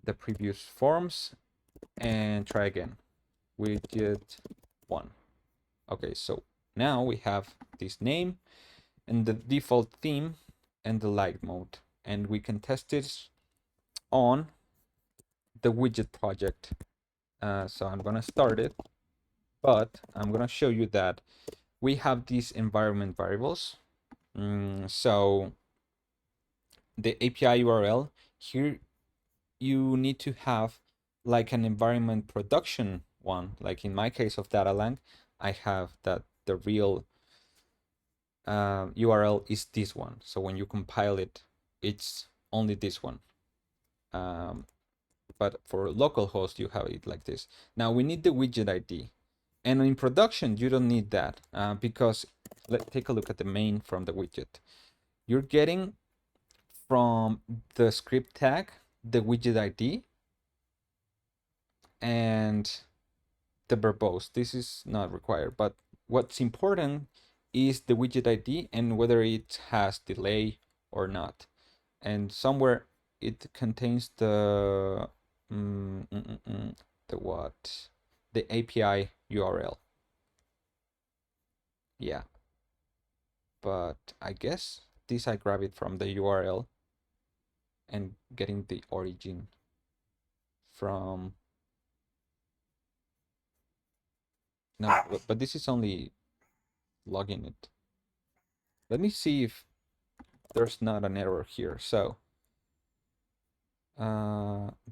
the previous forms and try again. Widget 1. Okay, so now we have this name and the default theme and the light mode, and we can test this on the widget project. So I'm gonna start it, but I'm gonna show you that we have these environment variables. So the API URL here, you need to have like an environment production one. Like in my case of DataLang, I have that the real URL is this one. So when you compile it, it's only this one. But for localhost, you have it like this. Now we need the widget ID. And in production, you don't need that because let's take a look at the main from the widget. You're getting from the script tag the widget ID and the verbose. This is not required, but what's important is the widget ID and whether it has delay or not. And somewhere it contains the the API URL. Yeah, but I guess this I grab it from the URL and getting the origin from. No, but this is only logging it. Let me see if there's not an error here. So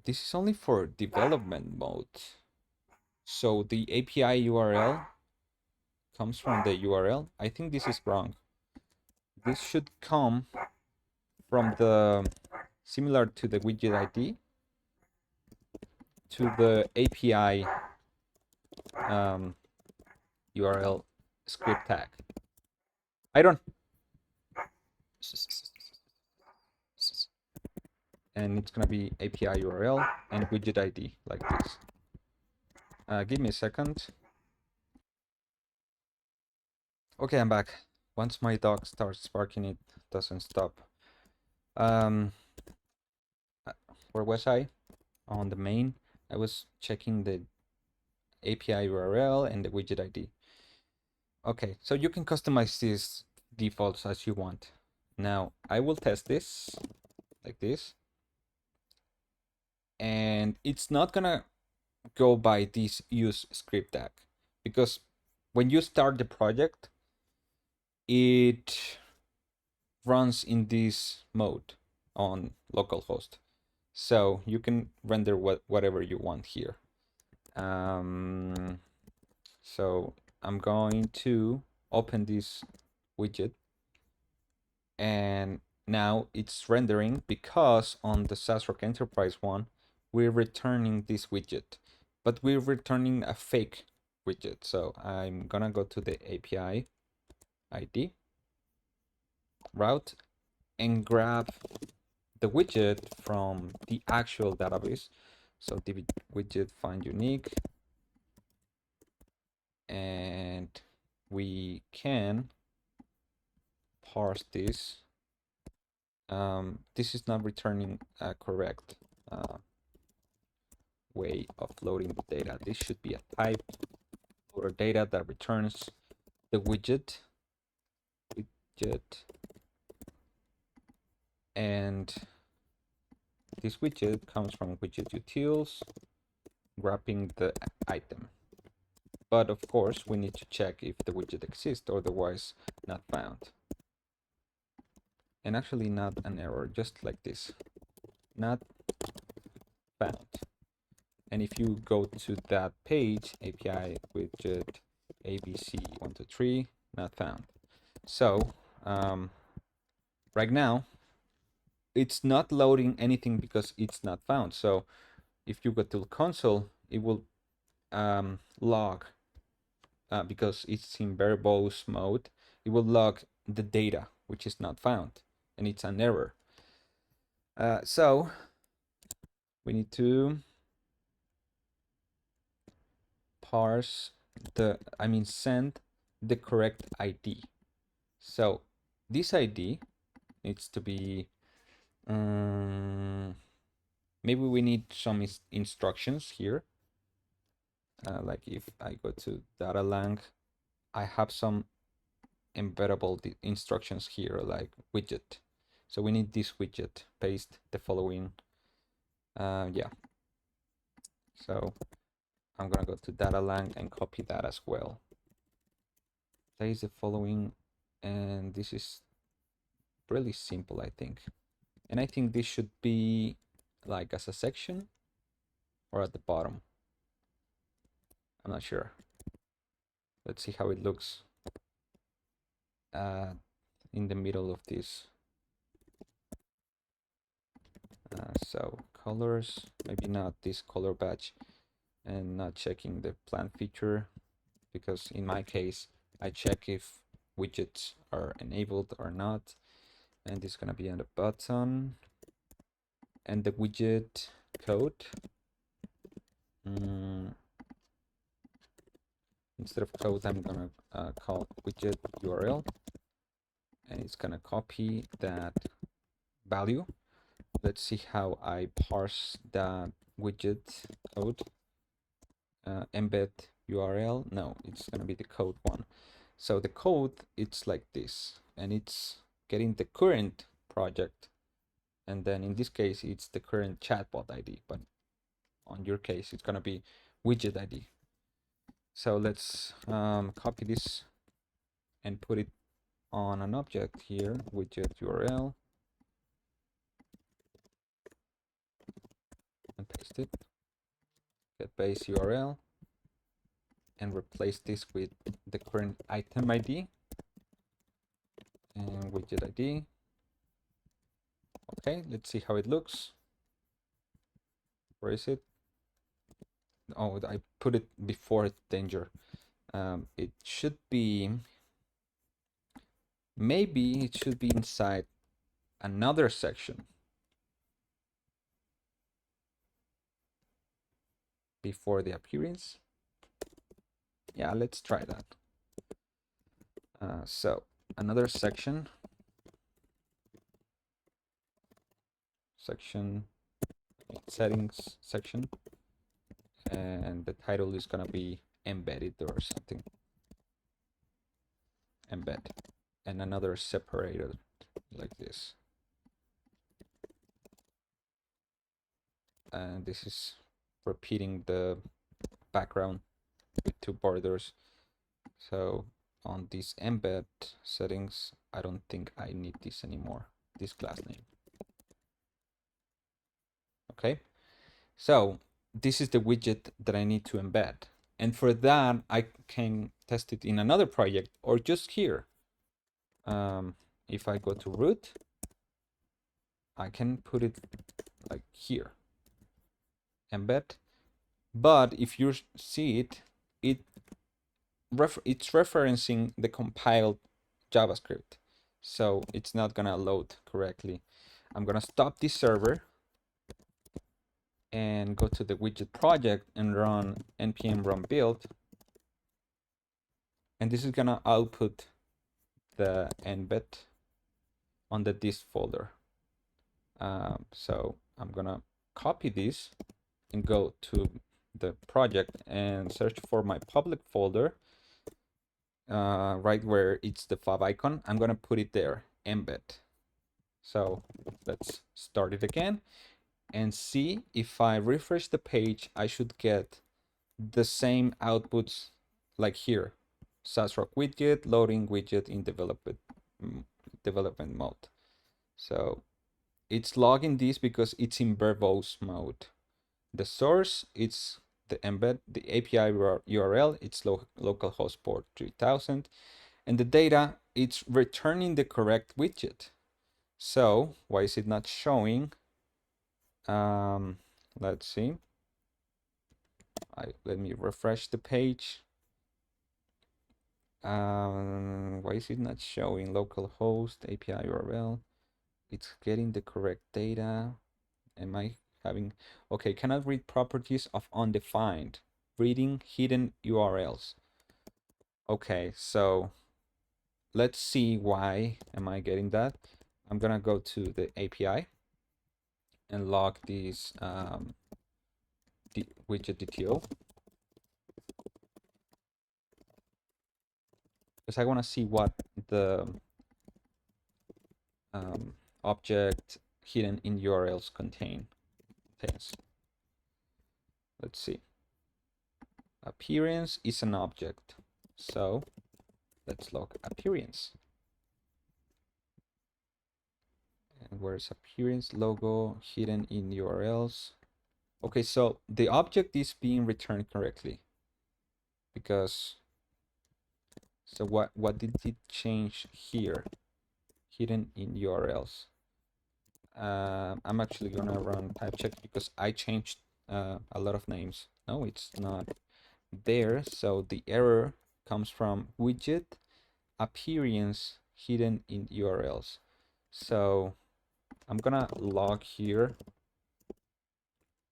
this is only for development mode. So the API URL comes from the URL. I think this is wrong. This should come from the, similar to the widget ID, to the API URL script tag. I don't. and it's gonna be API URL and widget ID like this. Give me a second. Okay, I'm back. Once my dog starts barking, it doesn't stop. Um, where was I? On the main, I was checking the API URL and the widget ID. Okay, so you can customize these defaults as you want. Now, I will test this like this. And it's not gonna go by this use script tag because when you start the project, it runs in this mode on localhost. So you can render whatever you want here. So I'm going to open this widget, and now it's rendering because on the SaasRock Enterprise one, we're returning this widget, but we're returning a fake widget. So I'm gonna go to the API ID route and grab the widget from the actual database. So the widget find unique, and we can parse this. This is not returning a correct way of loading the data. This should be a type loader data that returns the widget, and this widget comes from widget utils, grabbing the item. But of course, we need to check if the widget exists, otherwise not found. And actually not an error, just like this, not found. And if you go to that page, API widget ABC123, not found. So right now, it's not loading anything because it's not found. So if you go to the console, it will log, because it's in verbose mode, it will log the data, which is not found, and it's an error. So we need to send the correct ID. So this ID needs to be, maybe we need some instructions here. Like if I go to data-lang, I have some embeddable instructions here, like widget. So we need this widget, paste the following. Yeah. So I'm gonna go to data-lang and copy that as well. Paste the following, and this is really simple, I think. And I think this should be like as a section or at the bottom. I'm not sure. Let's see how it looks in the middle of this. So colors, maybe not this color badge, and not checking the plan feature, because in my case, I check if widgets are enabled or not. And this is gonna be on the button. And the widget code, instead of code, I'm gonna call widget URL, and it's gonna copy that value. Let's see how I parse that widget code. Embed URL. No, it's gonna be the code one. So the code, it's like this, and it's getting the current project, and then in this case, it's the current chatbot ID, but on your case, it's gonna be widget ID. So let's copy this and put it on an object here, widget URL, and paste it, get base URL, and replace this with the current item ID and widget ID. Okay, let's see how it looks. Where is it? Oh, I put it before danger. It should be, maybe it should be inside another section. before the appearance. Yeah, let's try that. So another section settings section, and the title is gonna be embedded or something. Embed, and another separator like this. And this is repeating the background with two borders. So on this embed settings, I don't think I need this anymore, this class name. Okay, so this is the widget that I need to embed. And for that, I can test it in another project or just here. If I go to root, I can put it like here, embed. But if you see it, it's referencing the compiled JavaScript. So it's not gonna load correctly. I'm gonna stop this server and go to the widget project and run npm run build. And this is gonna output the embed on the dist folder. So I'm gonna copy this and go to the project and search for my public folder, right where it's the fav icon. I'm gonna put it there, embed. So let's start it again and see if I refresh the page, I should get the same outputs like here. SaasRock widget, loading widget in development mode. So it's logging this because it's in verbose mode. The source, it's the embed, the API URL, it's localhost port 3000. And the data, it's returning the correct widget. So why is it not showing? Let's see. Let me refresh the page. Why is it not showing localhost API URL? It's getting the correct data. Am I having, okay, cannot read properties of undefined, reading hidden URLs. Okay, so let's see why am I getting that. I'm gonna go to the API and log these widget DTO, because I want to see what the object hidden in URLs contains. Let's see. Appearance is an object, so let's log appearance. And where's appearance? Logo hidden in URLs. Okay, so the object is being returned correctly, because so what did it change here? Hidden in URLs. I'm actually gonna run type check because I changed a lot of names. No, it's not there. So the error comes from widget appearance hidden in URLs. So I'm gonna log here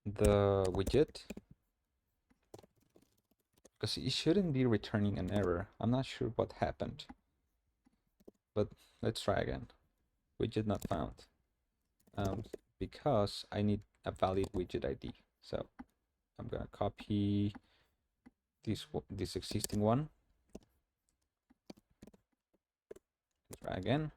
the widget, because it shouldn't be returning an error. I'm not sure what happened, but let's try again. Widget not found, because I need a valid widget ID. So I'm gonna copy this existing one. Try again.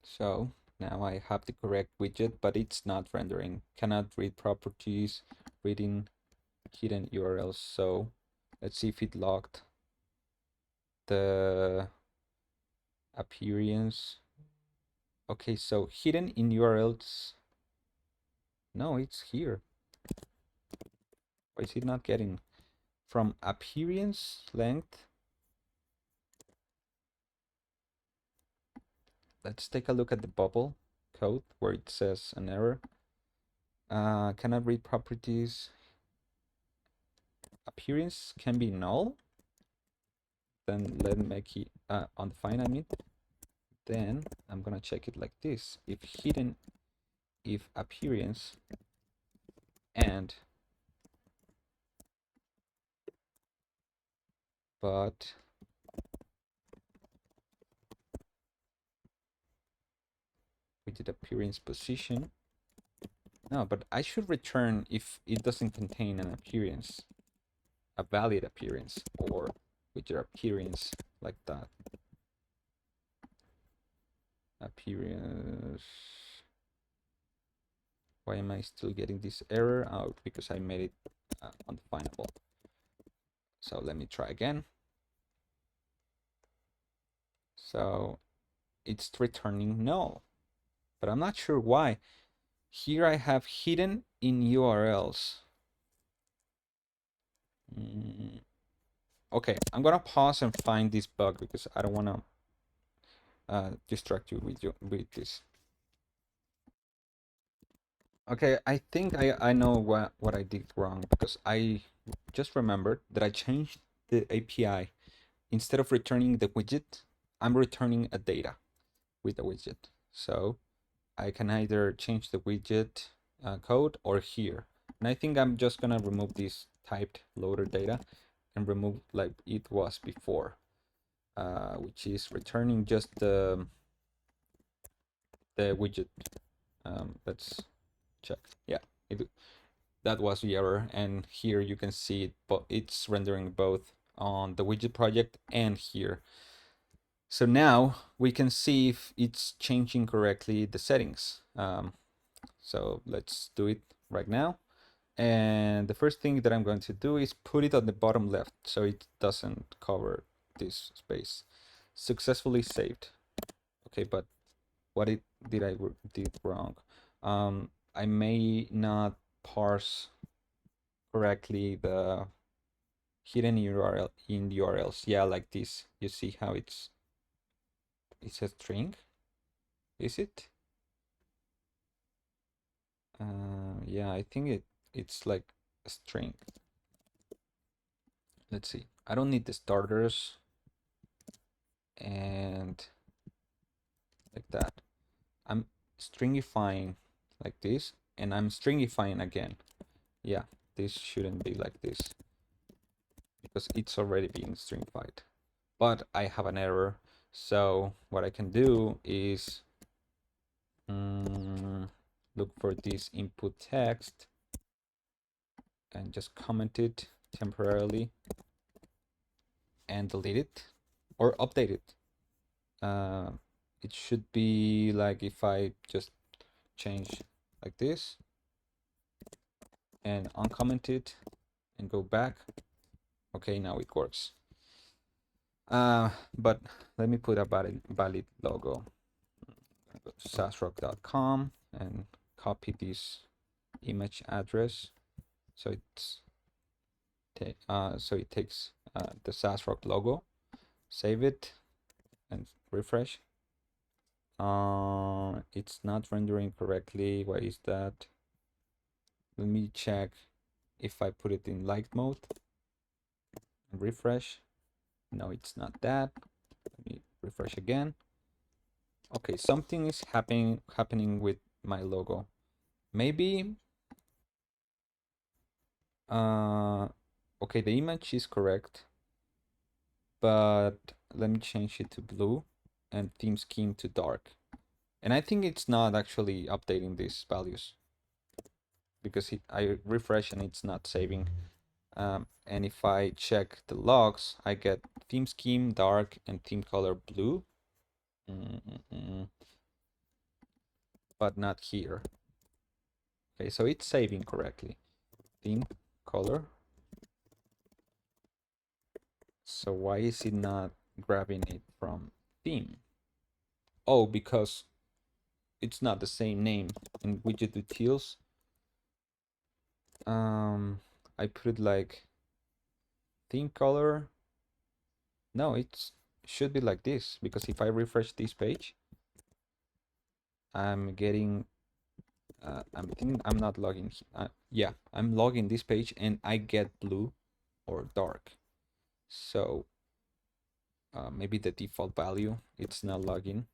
So now I have the correct widget, but it's not rendering. Cannot read properties, reading hidden URLs. So let's see if it logged the appearance. Okay, so hidden in URLs. No, it's here. Why is it not getting from appearance length? Let's take a look at the bubble code where it says an error. Cannot read properties. Appearance can be null. Then let me make it undefined, I mean. Then I'm gonna check it like this. If hidden, if appearance and but widget appearance position. No, but I should return if it doesn't contain an appearance, a valid appearance, or widget appearance like that. Appearance. Why am I still getting this error? Oh, because I made it undefinable. So let me try again. So it's returning null, but I'm not sure why. Here I have hidden in URLs. Okay, I'm gonna pause and find this bug because I don't wanna distract you with this. Okay, I think I know what I did wrong because I just remembered that I changed the API. Instead of returning the widget, I'm returning a data with the widget. So I can either change the widget code or here. And I think I'm just gonna remove this typed loader data and remove like it was before, which is returning just the widget. Let's check. Yeah, that was the error, and here you can see it, but it's rendering both on the widget project and here. So now we can see if it's changing correctly the settings. So let's do it right now. And the first thing that I'm going to do is put it on the bottom left so it doesn't cover this space. Successfully saved. Okay, but what did I did wrong? I may not parse correctly the hidden URL in URLs. Yeah, like this. You see how it's a string? Is it? Yeah, I think it's like a string. Let's see. I don't need the starters and like that. I'm stringifying like this, and I'm stringifying again. Yeah, this shouldn't be like this because it's already being stringified. But I have an error, so what I can do is look for this input text and just comment it temporarily and delete it or update it. It should be like if I just change like this and uncomment it and go back. Okay, now it works. But let me put a valid logo. Go to SaasRock.com and copy this image address. So it takes the SaasRock logo, save it, and refresh. It's not rendering correctly. Why is that? Let me check if I put it in light mode and refresh. No, it's not that. Let me refresh again. Okay, something is happening with my logo. Maybe okay, the image is correct, but let me change it to blue and theme scheme to dark. And I think it's not actually updating these values because I refresh and it's not saving. And if I check the logs, I get theme scheme dark and theme color blue, but not here. Okay, so it's saving correctly. Theme color. So why is it not grabbing it from theme? Oh, because it's not the same name in widget details. I put it like theme color. No, it should be like this because if I refresh this page, I'm getting. I'm thinking I'm not logging. Yeah, I'm logging this page and I get blue or dark. So maybe the default value it's not logging.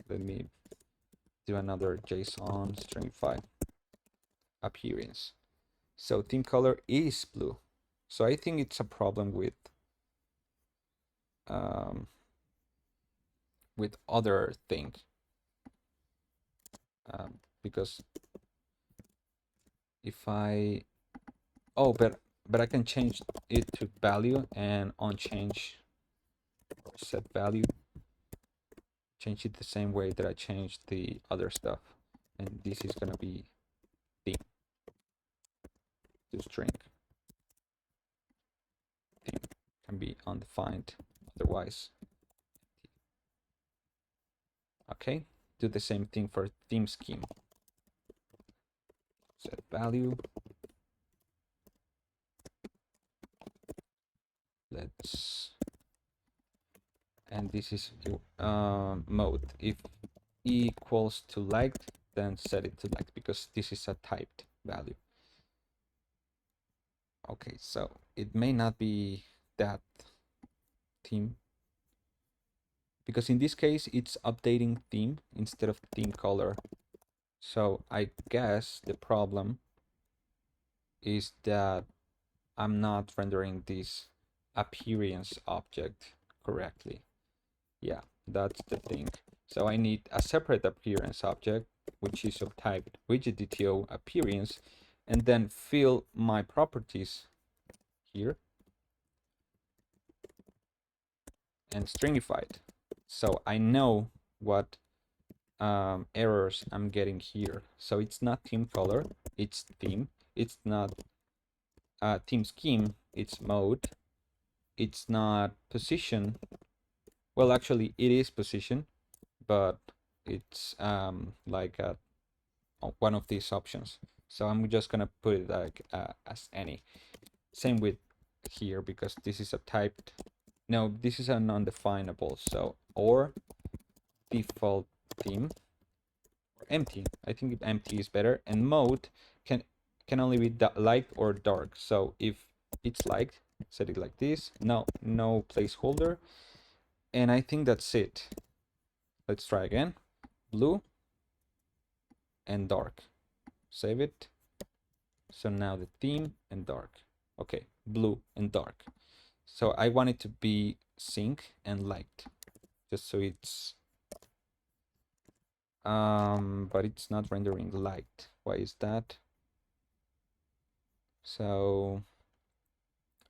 Let me do another JSON stringify appearance. So theme color is blue. So I think it's a problem um, with other things, because if I but I can change it to value and on change set value, change it the same way that I changed the other stuff, and this is gonna be theme to string. Theme can be undefined otherwise. Okay, do the same thing for theme scheme. Set value. And this is mode. If e equals to liked, then set it to liked because this is a typed value. Okay, so it may not be that theme, because in this case it's updating theme instead of theme color. So I guess the problem is that I'm not rendering this appearance object correctly. Yeah, that's the thing. So I need a separate appearance object, which is of type widget-dto appearance, and then fill my properties here and stringify it. So I know what errors I'm getting here. So it's not theme color, it's theme. It's not theme scheme, it's mode. It's not position. Well, actually, it is position, but it's like one of these options. So I'm just gonna put it like as any. Same with here, because this is a typed. No, this is a non-definable. So or default theme or empty. I think empty is better. And mode can only be light or dark. So if it's light, set it like this. No placeholder. And I think that's it. Let's try again. Blue and dark. Save it. So now the theme and dark. Okay, blue and dark. So I want it to be sync and light, just so it's but it's not rendering light. Why is that? So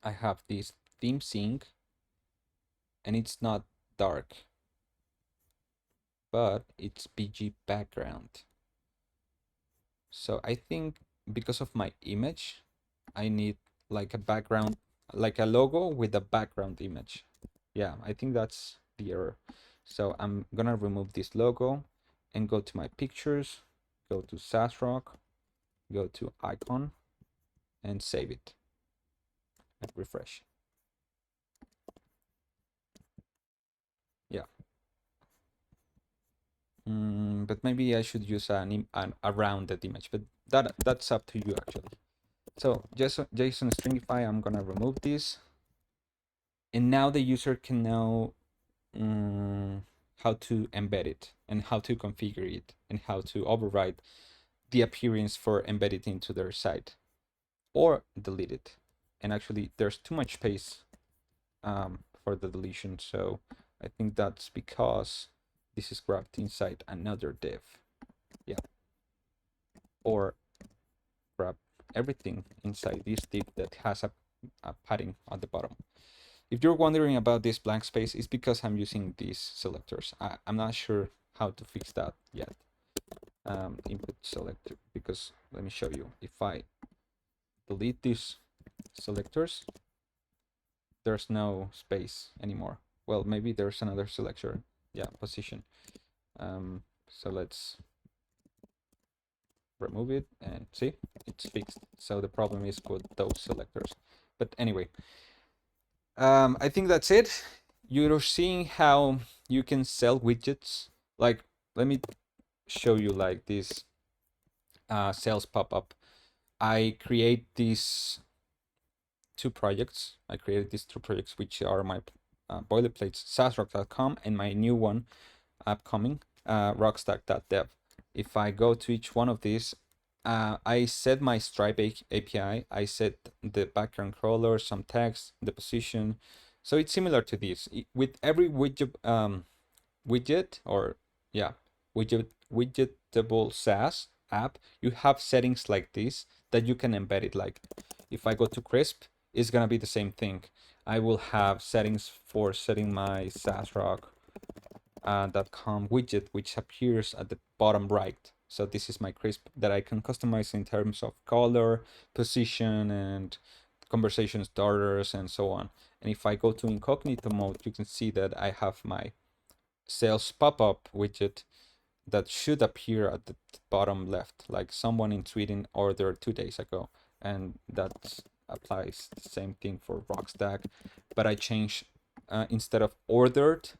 I have this theme sync and it's not dark, but it's BG background. So I think because of my image, I need like a background, like a logo with a background image. Yeah, I think that's the error. So I'm gonna remove this logo and go to my pictures, go to SaasRock, go to icon and save it and refresh. Yeah. But maybe I should use a rounded image, but that's up to you actually. So JSON stringify, I'm gonna remove this. And now the user can know how to embed it and how to configure it and how to override the appearance for embedded into their site or delete it. And actually there's too much space for the deletion. So I think that's because this is grabbed inside another div. Yeah. Or grab everything inside this div that has a padding at the bottom. If you're wondering about this blank space, it's because I'm using these selectors. I'm not sure how to fix that yet. Input selector, because let me show you. If I delete these selectors, there's no space anymore. Well, maybe there's another selector. Yeah, position. So let's remove it and see, it's fixed. So the problem is with those selectors. But anyway, I think that's it. You're seeing how you can sell widgets. Like, let me show you like this sales pop-up. I create these two projects. I created these two projects, which are my boilerplates, SaasRock.com, and my new one upcoming, rockstack.dev. If I go to each one of these, I set my Stripe API. I set the background color, some text, the position. So it's similar to this. With every widget or yeah, widgetable SaaS app, you have settings like this that you can embed it. Like if I go to Crisp, it's gonna be the same thing. I will have settings for setting my SaasRock .com widget, which appears at the bottom right. So this is my crisp that I can customize in terms of color, position, and conversation starters, and so on. And if I go to incognito mode, you can see that I have my sales pop-up widget that should appear at the bottom left, like someone in Sweden ordered 2 days ago. And that applies the same thing for Rockstack, but I change instead of ordered,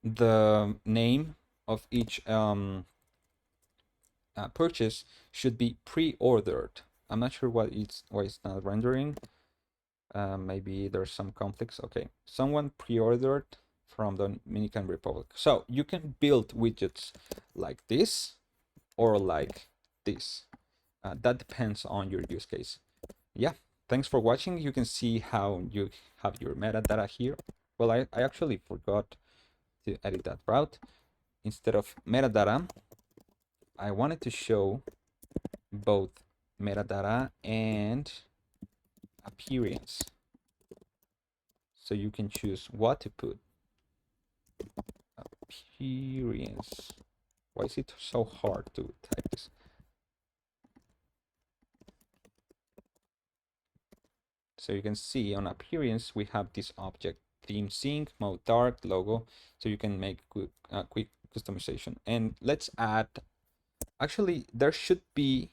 the name of each purchase should be pre-ordered. I'm not sure why it's not rendering. Maybe there's some conflicts. Okay, someone pre-ordered from the Dominican Republic. So you can build widgets like this or like this. That depends on your use case. Yeah, thanks for watching. You can see how you have your metadata here. Well, I actually forgot to edit that route. Instead of metadata, I wanted to show both metadata and appearance. So you can choose what to put. Appearance. Why is it so hard to type this? So you can see on appearance, we have this object, theme sync, mode dark, logo. So you can make quick customization. And let's add, actually, there should be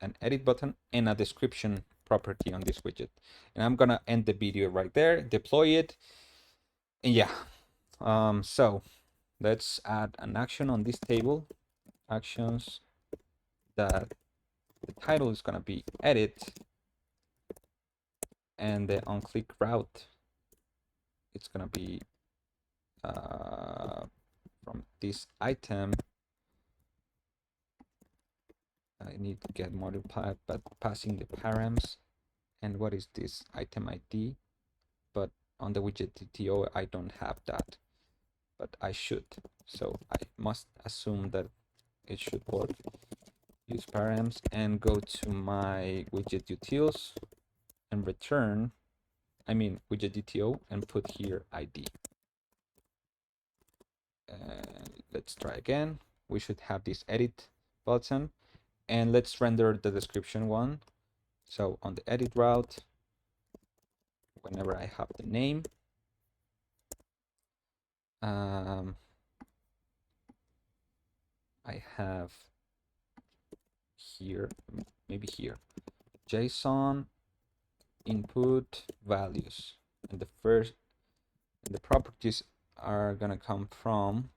an edit button and a description property on this widget. And I'm gonna end the video right there, deploy it. And yeah, so let's add an action on this table, actions, that the title is gonna be edit, and the on-click route, it's gonna be from this item. I need to get multiplied, but passing the params. And what is this item ID? But on the widget DTO, I don't have that, but I should. So I must assume that it should work. Use params and go to my widget utils and return, widget DTO, and put here ID. Let's try again. We should have this edit button, and let's render the description one. So on the edit route, whenever I have the name, I have here, maybe here, JSON input values, and the properties are gonna come from,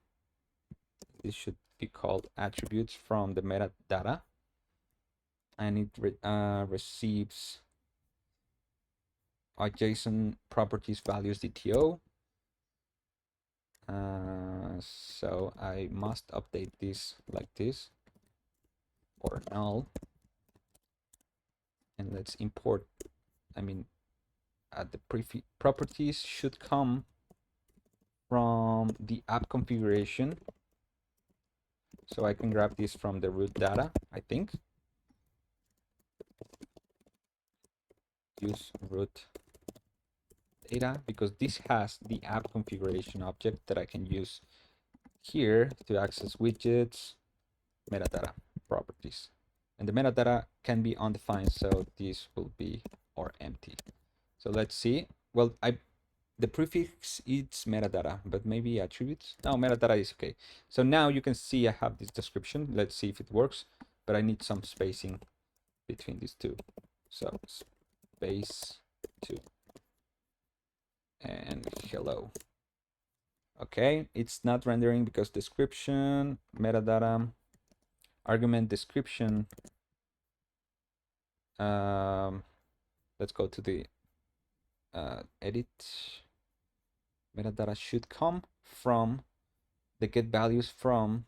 this should be called attributes from the metadata, and it receives a JSON properties values DTO. So I must update this like this, or null, and let's import, the properties should come from the app configuration. So I can grab this from the root data, I think. Use root data, because this has the app configuration object that I can use here to access widgets, metadata properties. And the metadata can be undefined, so this will be or empty. So let's see. Well, the prefix is metadata, but maybe attributes. No, metadata is okay. So now you can see I have this description. Let's see if it works, but I need some spacing between these two. So space 2 and hello. Okay, it's not rendering because description, metadata, argument description. Let's go to the edit. Metadata should come from the get values from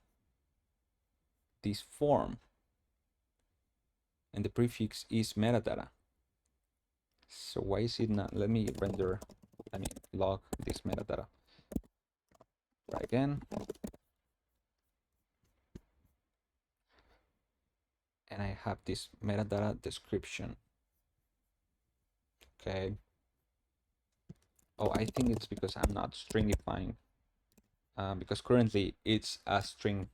this form. and the prefix is metadata. So why is it not? Let me log this metadata. Try again. And I have this metadata description. Okay. Oh, I think it's because I'm not stringifying. Because currently it's a string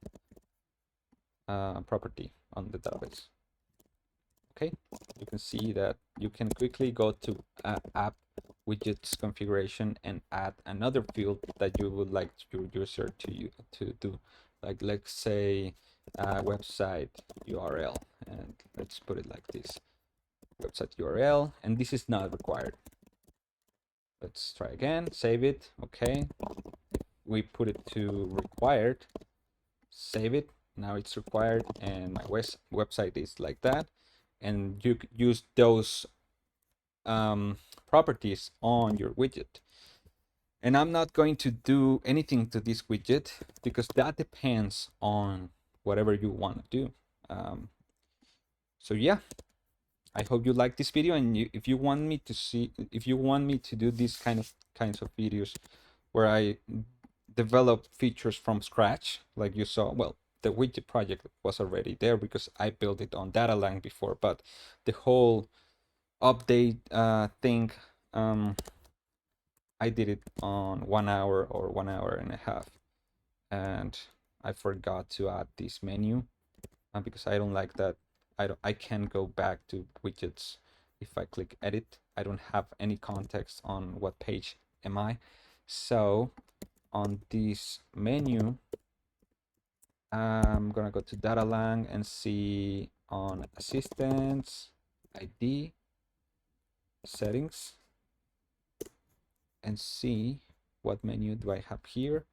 property on the database. Okay, you can see that you can quickly go to app widgets configuration and add another field that you would like your user to do. Like, let's say website URL, and let's put it like this: website URL, and this is not required. Let's try again, save it. Okay, we put it to required, save it. Now it's required, and my website is like that. And you use those properties on your widget. And I'm not going to do anything to this widget because that depends on whatever you want to do. So yeah, I hope you like this video, and if you want me to do these kinds of videos where I develop features from scratch, like you saw, well, the widget project was already there because I built it on Datalang before, but the whole update thing, I did it on 1 hour or 1 hour and a half, and I forgot to add this menu because I don't like that. I can't go back to widgets if I click edit. I don't have any context on what page am I. So on this menu, I'm gonna go to Datalang and see on assistance, ID, settings, and see what menu do I have here,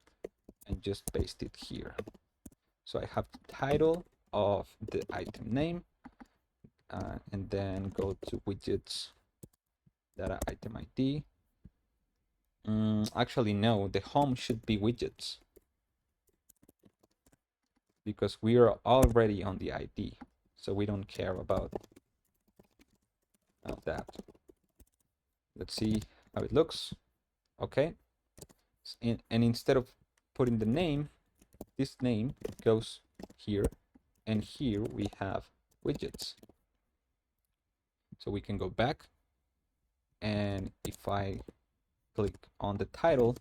and just paste it here. So I have the title of the item name, and then go to widgets, data item ID. Actually, no, the home should be widgets because we are already on the ID, so we don't care about that. Let's see how it looks. Okay, and instead of putting the name, this name goes here, and here we have widgets. So we can go back, and if I click on the title,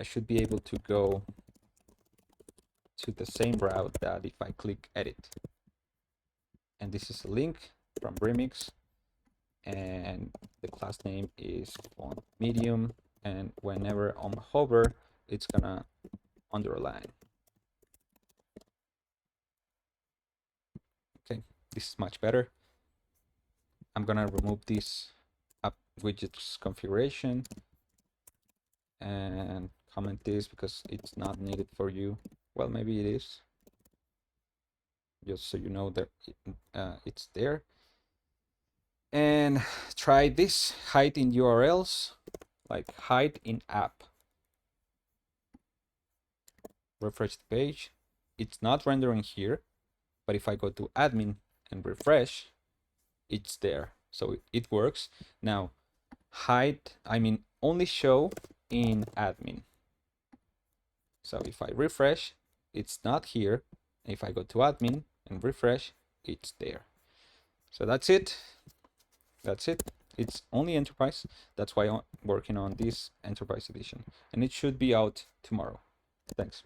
I should be able to go to the same route that if I click edit. And this is a link from Remix, and the class name is font medium, and whenever I'm hover, it's gonna underline. Okay, this is much better. I'm gonna remove this app widgets configuration and comment this because it's not needed for you. Well, maybe it is, just so you know that it's there. And try this, hide in URLs, like hide in app. Refresh the page. It's not rendering here, but if I go to admin and refresh, it's there. So it works. Now hide, only show in admin. So if I refresh, it's not here. If I go to admin and refresh, it's there. So that's it. That's it. It's only enterprise. That's why I'm working on this enterprise edition, and it should be out tomorrow. Thanks.